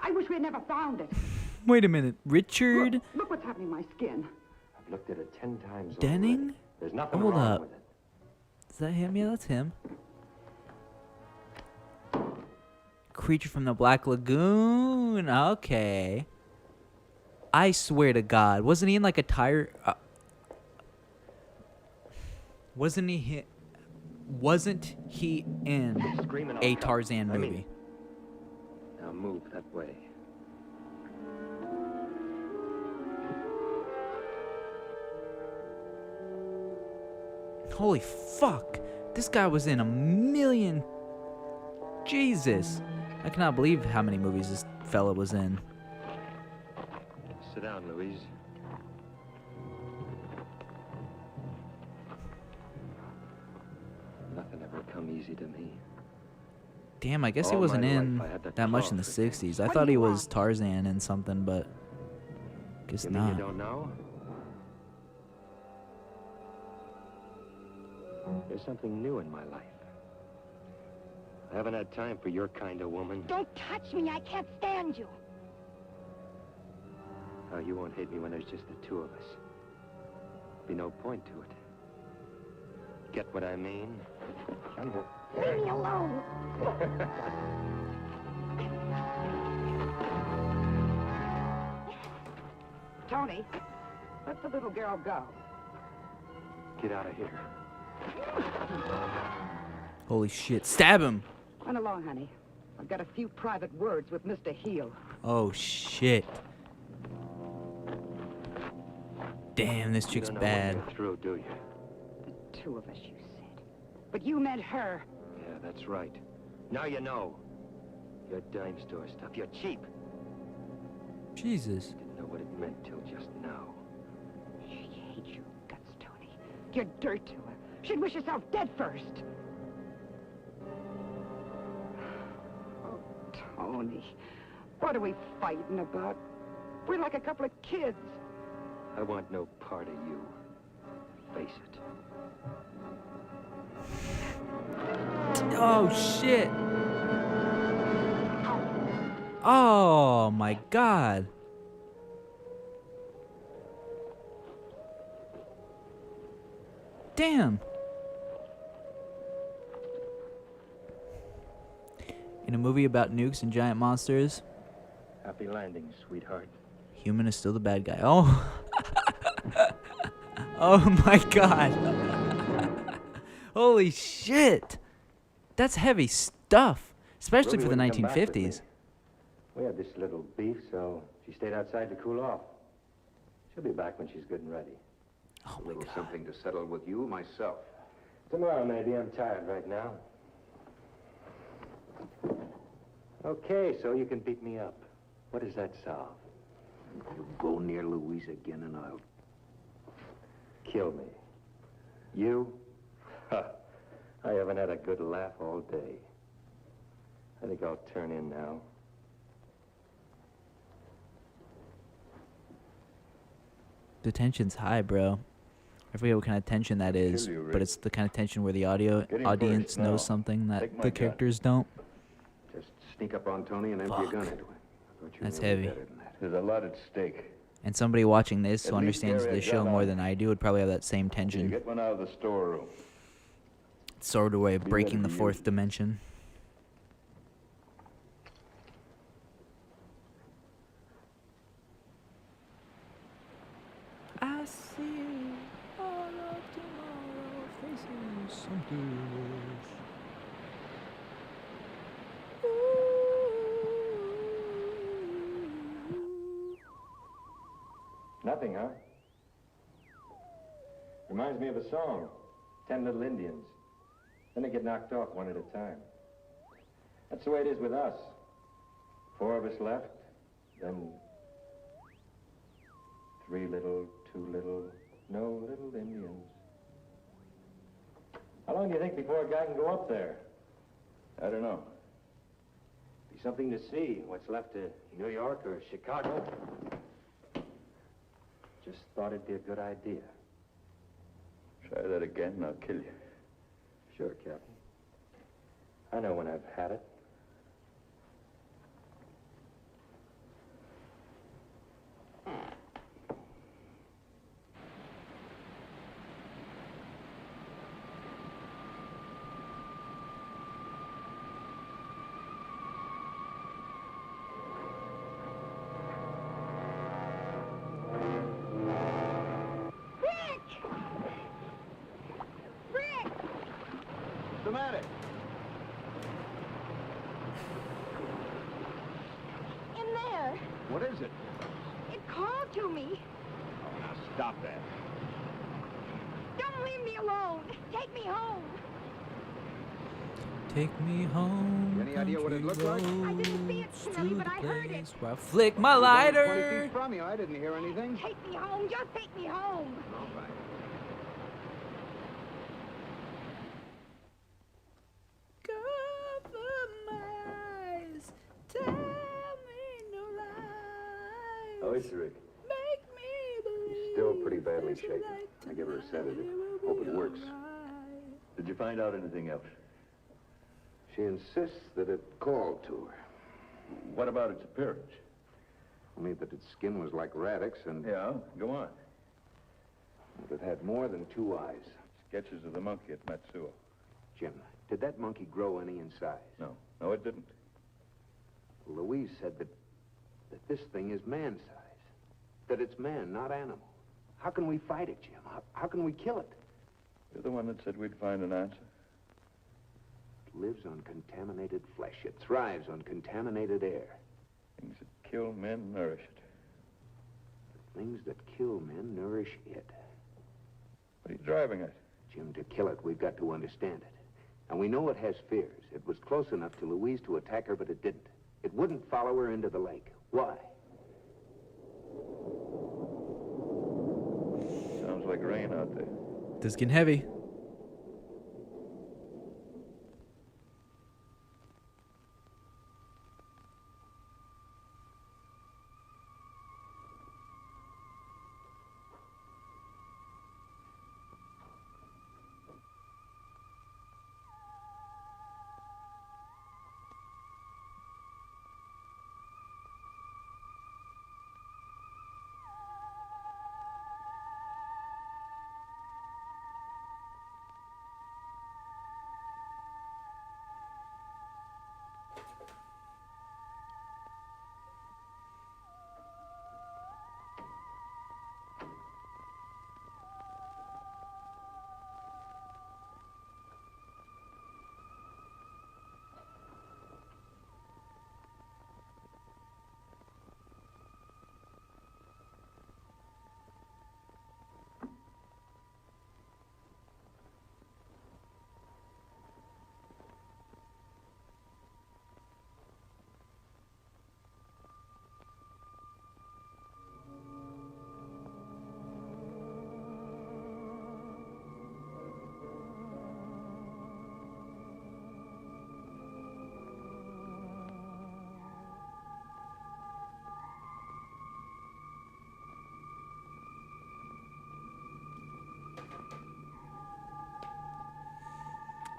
I wish we had never found it. Wait a minute, Richard Look what's happening to my skin. I've looked at it 10 times Denning? already. There's nothing Hold wrong up. with it. Is that him? Yeah, that's him. Creature from the Black Lagoon. Okay. I swear to God, wasn't he in like a tire? Wasn't he in Screaming a all Tarzan I mean- movie? Now move that way. Holy fuck! This guy was in a million. Jesus, I cannot believe how many movies this fella was in. Sit down, Louise. Nothing ever come easy to me. Damn, I guess he All wasn't my in life I had to that much in the claw for things. '60s. I thought he was Tarzan in something, but guess You mean not. you don't know? There's something new in my life. I haven't had time for your kind of woman. Don't touch me. I can't stand you. Oh, you won't hate me when there's just the two of us. Be no point to it. Get what I mean? Leave me alone. Tony, let the little girl go. Get out of here. Holy shit! Stab him! Run along, honey. I've got a few private words with Mr. Heel. Oh shit! Damn, this You chick's don't know bad. when you're through, do you? The two of us, you said. But you meant her. Yeah, that's right. Now you know. Your dime store stuff. You're cheap. Jesus. Didn't know what it meant till just now. She hates your guts, Tony. You're dirt to her. She'd wish herself dead first. Oh, Tony. What are we fighting about? We're like a couple of kids. I want no part of you. Face it. Oh shit! Oh my God! Damn! In a movie about nukes and giant monsters, Happy landing, sweetheart. human is still the bad guy. Oh! Oh my God! Holy shit! That's heavy stuff, especially Ruby for the wouldn't come back with 1950s. me. We had this little beef, so she stayed outside to cool off. She'll be back when she's good and ready. Oh A my little God. something to settle with you myself. Tomorrow, maybe. I'm tired right now. Okay, so you can beat me up. What does that solve? You go near Louise again and I'll... Kill me. You? Ha! I haven't had a good laugh all day. I think I'll turn in now. The tension's high, bro. I forget what kind of tension that is, Kill you, but Rick. it's the kind of tension where the Get in audience first, now. knows something that Take my the gun. characters don't. Just sneak up on Tony and empty a Fuck. gun into him. I thought you That's knew heavy. better than that. There's a lot at stake. And somebody watching this At who least understands carry a the show gun more on. than I do would probably have that same You tension. get one out of the storeroom. Sort of way of Be breaking ready the to use fourth it. dimension. I see you all of tomorrow facing something worse. Nothing, huh? Reminds me of a song, 10 Little Indians. Then they get knocked off one at a time. That's the way it is with us. 4 of us left, then 3 little, 2 little, no little Indians. How long do you think before a guy can go up there? I don't know. Be something to see. What's left of New York or Chicago? Just thought it'd be a good idea. Try that again and I'll kill you. Sure, Captain. I know when I've had it. What's the matter? In there. What is it? It called to me. Oh, now stop that. Don't leave me alone. Take me home. Take me home. Any idea what it looked like? I didn't see it clearly, to but the I heard it. place where I flick my 20 lighter. feet from you, I didn't hear anything. Take me home. Just take me home. All right. Cover my eyes. Tell me no lies. How is she, Rick? Make me believe. Still pretty badly there's a shaken. light I give her a sedative. tonight, Hope it will be works. alright. Did you find out anything else? She insists that it called to her. What about its appearance? Only that its skin was like Radix and Yeah, go on. that it had more than 2 eyes. Sketches of the monkey at Matsuo. Jim, did that monkey grow any in size? No, it didn't. Louise said that this thing is man-size. That it's man, not animal. How can we fight it, Jim? How can we kill it? You're the one that said we'd find an answer. It lives on contaminated flesh. It thrives on contaminated air. Things that kill men nourish it. The things that kill men nourish it. What are you driving at? Jim, to kill it, we've got to understand it. And we know it has fears. It was close enough to Louise to attack her, but it didn't. It wouldn't follow her into the lake. Why? Sounds like rain out there. This is getting heavy.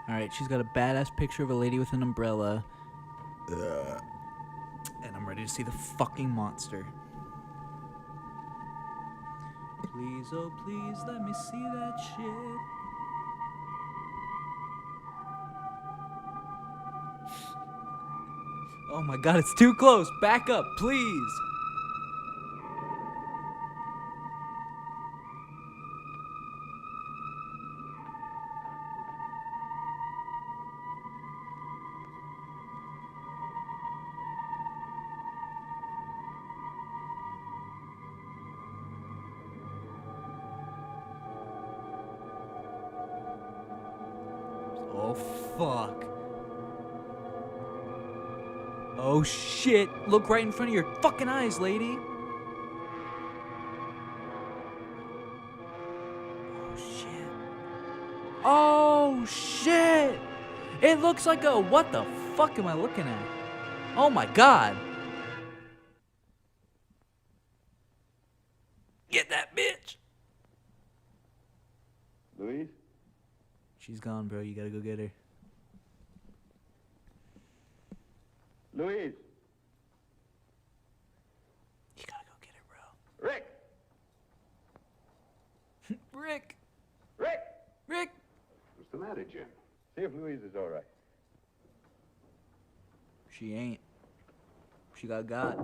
All right, she's got a badass picture of a lady with an umbrella. And I'm ready to see the fucking monster. Please, oh please, let me see that shit. Oh my god, it's too close. Back up, please. Oh, fuck. Oh, shit. Look right in front of your fucking eyes, lady. Oh, shit. Oh, shit. It looks like a... What the fuck am I looking at? Oh, my God. Get that bitch. Louise? She's gone, bro. You gotta go get her. Louise? You gotta go get her, bro. Rick! Rick! Rick! Rick! What's the matter, Jim? See if Louise is all right. She ain't. She got.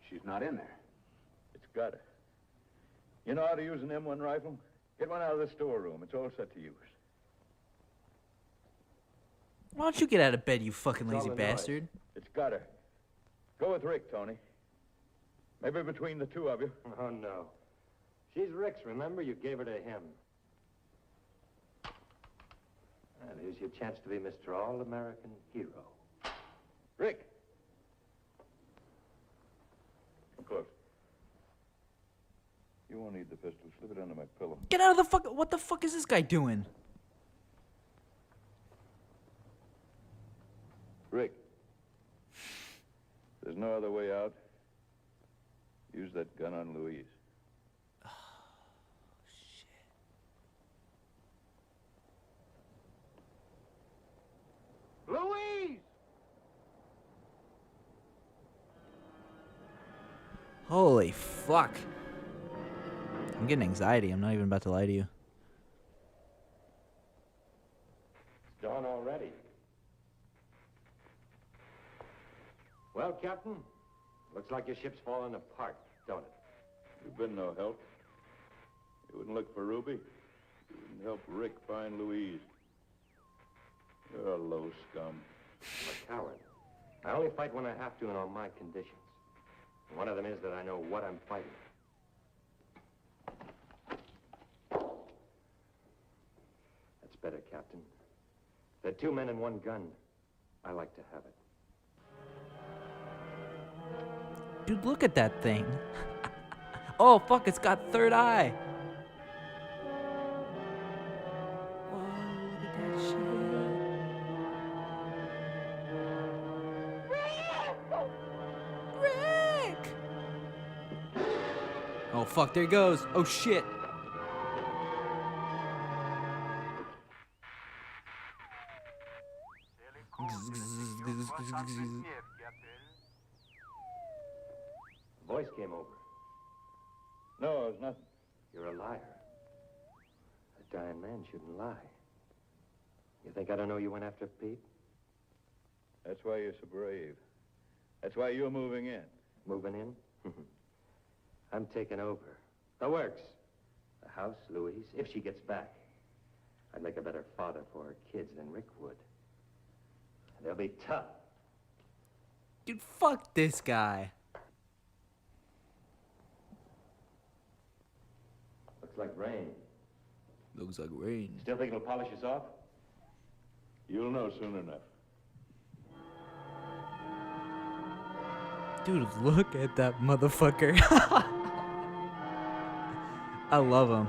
She's not in there. It's got her. You know how to use an M1 rifle? Get one out of the storeroom. It's all set to use. Why don't you get out of bed, you fucking It's all lazy the noise. bastard? It's got her. Go with Rick, Tony. Maybe between the two of you. Oh, no. She's Rick's, remember? You gave her to him. Well, here's your chance to be Mr. All-American Hero. Rick! Come close. You won't need the pistol. Slip it under my pillow. Get out of the fuck. What the fuck is this guy doing? Rick. There's no other way out. Use that gun on Louise. Louise! Holy fuck. I'm getting anxiety. I'm not even about to lie to you. It's dawn already. Well, Captain, looks like your ship's falling apart, don't it? You've been no help. You wouldn't look for Ruby. You wouldn't help Rick find Louise. You're a low scum. I'm a coward. I only fight when I have to and on my conditions. And one of them is that I know what I'm fighting. That's better, Captain. There are 2 men and 1 gun. I like to have it. Dude, look at that thing. Oh, fuck, it's got third eye. Whoa, look at that shit. Rick! Oh, fuck, there he goes. Oh, shit. Voice came over. No, it's nothing. You're a liar. A dying man shouldn't lie. You think I don't know you went after Pete? That's why you're so brave. That's why you're moving in. Moving in? I'm taking over. The works. The house, Louise, if she gets back. I'd make a better father for her kids than Rick would. They'll be tough. Dude, fuck this guy. Looks like rain. Looks like rain. Still think it'll polish us off? You'll know soon enough. Dude, look at that motherfucker. I love him.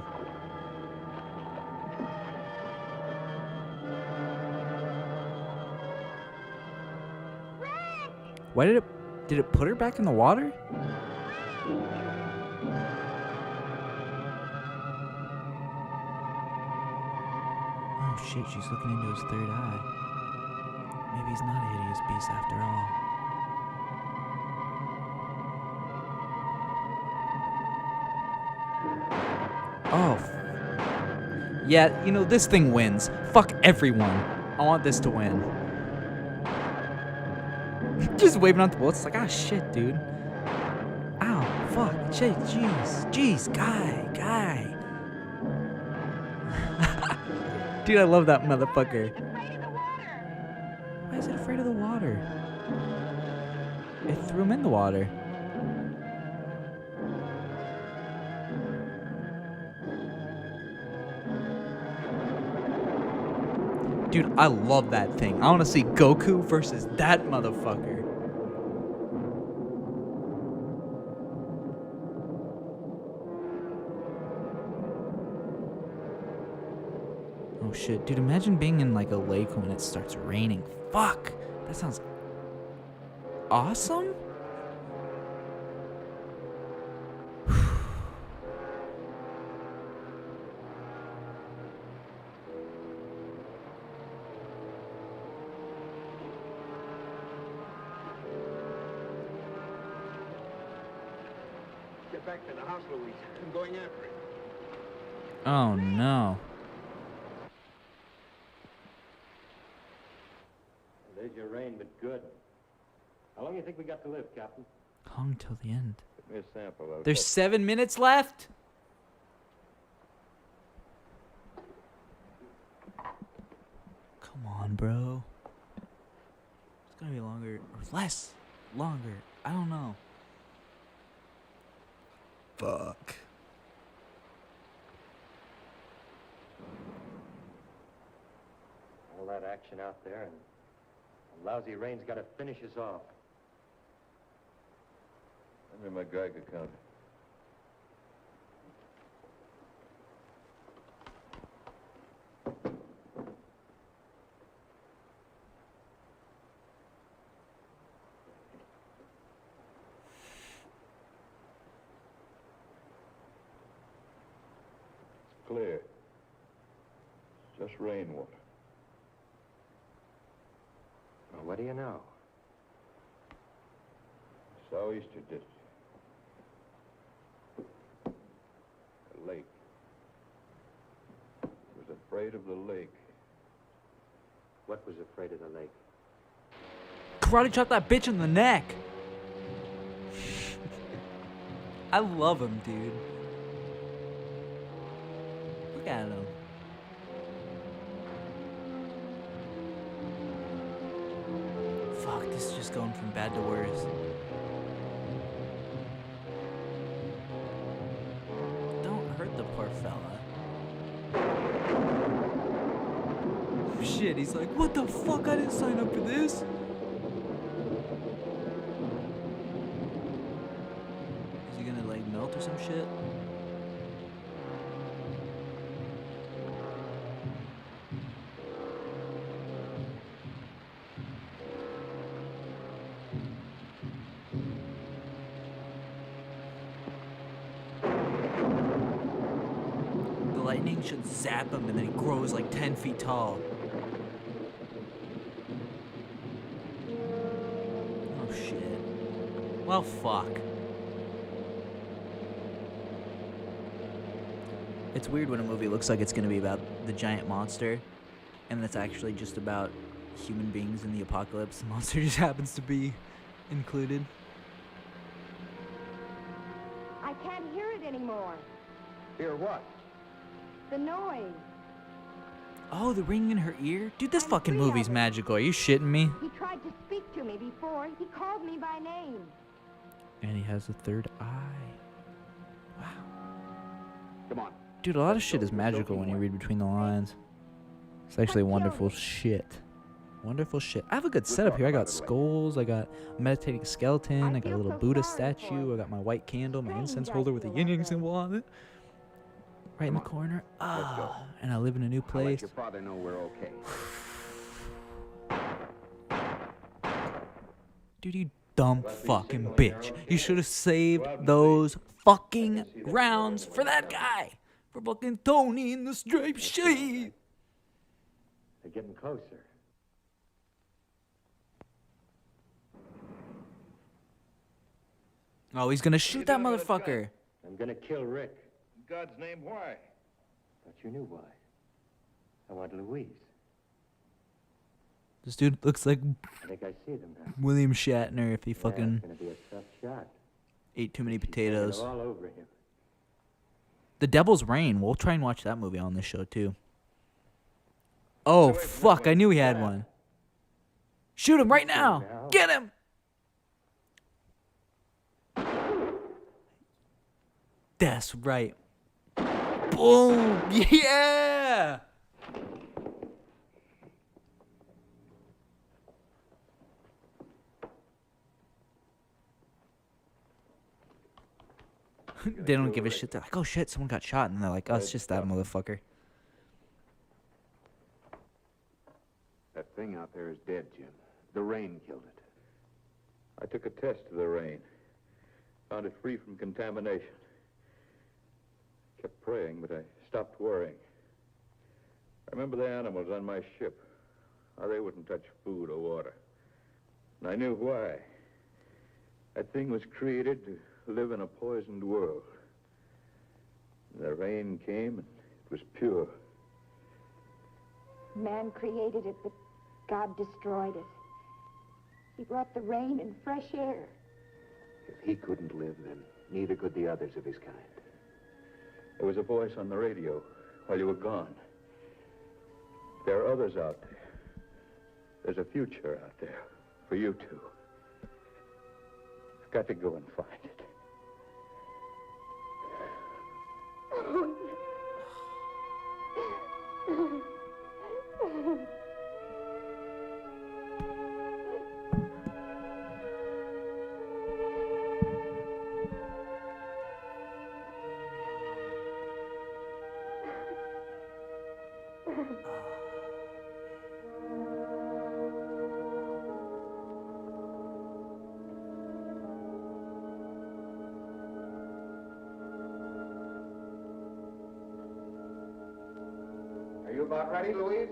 Why did it put her back in the water? Oh shit, she's looking into his third eye. Maybe he's not a hideous beast after all. Oh. Yeah, you know, this thing wins. Fuck everyone. I want this to win. Just waving out the bullets. It's like, ah, shit, dude. Ow, fuck, shit, jeez, guy. Dude, I love that motherfucker. Why is it afraid of the water? It threw him in the water. Dude, I love that thing. I want to see Goku versus that motherfucker. Oh shit, dude, imagine being in like a lake when it starts raining. Fuck, that sounds awesome. Get back to the house, Louise. I'm going after it. Oh no. There's your rain, but good. How long do you think we got to live, Captain? Long till the end. Give me a sample. There's 7 minutes left. Come on, bro. It's gonna be longer or less. Longer. I don't know. Fuck. All that action out there, and the lousy rain's got to finish us off. Hand me my Geiger counter. It's clear. It's just rainwater. Well, what do you know? Southeaster district. A lake. Was afraid of the lake. What was afraid of the lake? Karate chop that bitch in the neck. I love him, dude. Look at him. Fuck, this is just going from bad to worse. Don't hurt the poor fella. Shit, he's like, what the fuck? I didn't sign up for this. Is he gonna like melt or some shit? Lightning should zap him and then he grows like 10 feet tall. Oh shit. Well, fuck. It's weird when a movie looks like it's gonna be about the giant monster and it's actually just about human beings in the apocalypse. The monster just happens to be included. I can't hear it anymore. Hear what? The noise. Oh, the ringing in her ear? Dude, this I'm fucking free of movie's it. magical. Are you shitting me? He tried to speak to me before. He called me by name. And he has a third eye. Wow. Come on. Dude, a lot of shit is magical when you read between the lines. It's actually wonderful shit. Wonderful shit. I have a good setup here. I got skulls. I got a meditating skeleton. I got a little Buddha statue. I got my white candle, my incense holder with a yin yang symbol on it. Right in the corner. Ah, and I live in a new I'll let place. your father know we're okay. Dude, you dumb fucking bitch. You should have saved those fucking rounds for that guy. For fucking Tony in the striped shirt. They're getting closer. Oh, he's gonna shoot that motherfucker. I'm gonna kill Rick. In God's name, why? But you knew why. I want Louise. This dude looks like I think I see them now. William Shatner if he Yeah, fucking it's gonna be a tough shot. ate too many She's potatoes. all over him. The Devil's Reign. We'll try and watch that movie on this show too. Oh, fuck. I knew he had one. Shoot him right now. Get him. That's right. Boom. Yeah. They don't give a shit. They're like, oh shit, someone got shot. And they're like, oh, it's just that motherfucker. That thing out there is dead, Jim. The rain killed it. I took a test of the rain. Found it free from contamination. Kept praying, but I stopped worrying. I remember the animals on my ship. How they wouldn't touch food or water. And I knew why. That thing was created to live in a poisoned world. And the rain came, and it was pure. Man created it, but God destroyed it. He brought the rain and fresh air. If he couldn't live, then neither could the others of his kind. There was a voice on the radio while you were gone. There are others out there. There's a future out there for you two. I've got to go and find it. Are you about ready, Louise?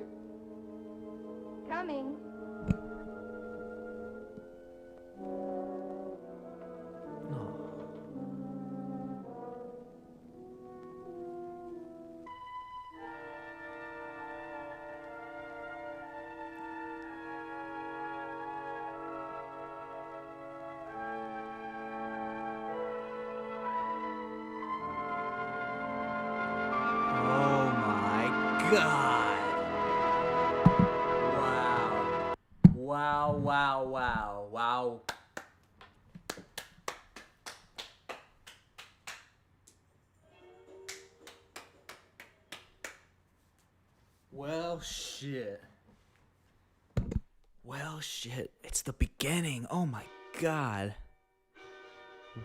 Coming. God. Wow. Wow, wow, wow, wow. Well, shit. Well, shit. It's the beginning. Oh, my God.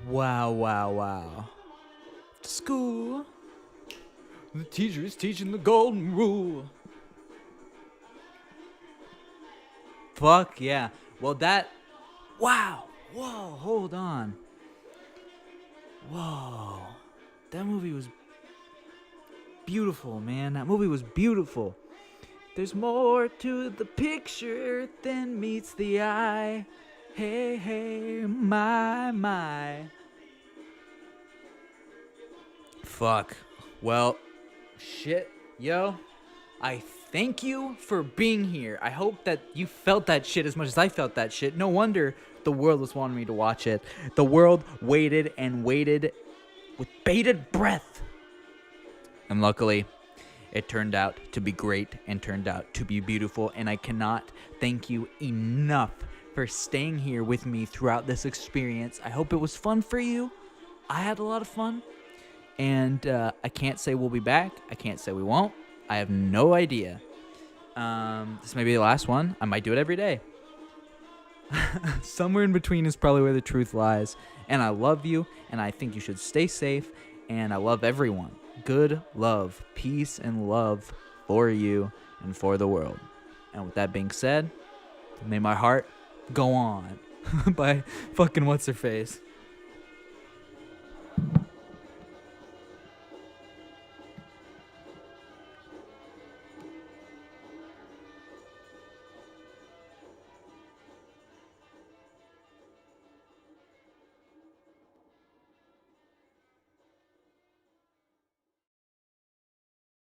Wow, wow, wow. School. The teacher is teaching the golden rule. Fuck yeah. Well, that... Wow. Whoa, hold on. Whoa. That movie was beautiful, man. That movie was beautiful. There's more to the picture than meets the eye. Hey, hey, my. Fuck. Well... Shit, yo, I thank you for being here. I hope that you felt that shit as much as I felt that shit. No wonder the world was wanting me to watch it. The world waited and waited with bated breath. And luckily, it turned out to be great and turned out to be beautiful. And I cannot thank you enough for staying here with me throughout this experience. I hope it was fun for you. I had a lot of fun. And I can't say we'll be back. I can't say we won't. I have no idea. This may be the last one. I might do it every day. Somewhere in between is probably where the truth lies. And I love you. And I think you should stay safe. And I love everyone. Good love, peace, and love for you and for the world. And with that being said, may my heart go on. By fucking what's-her-face.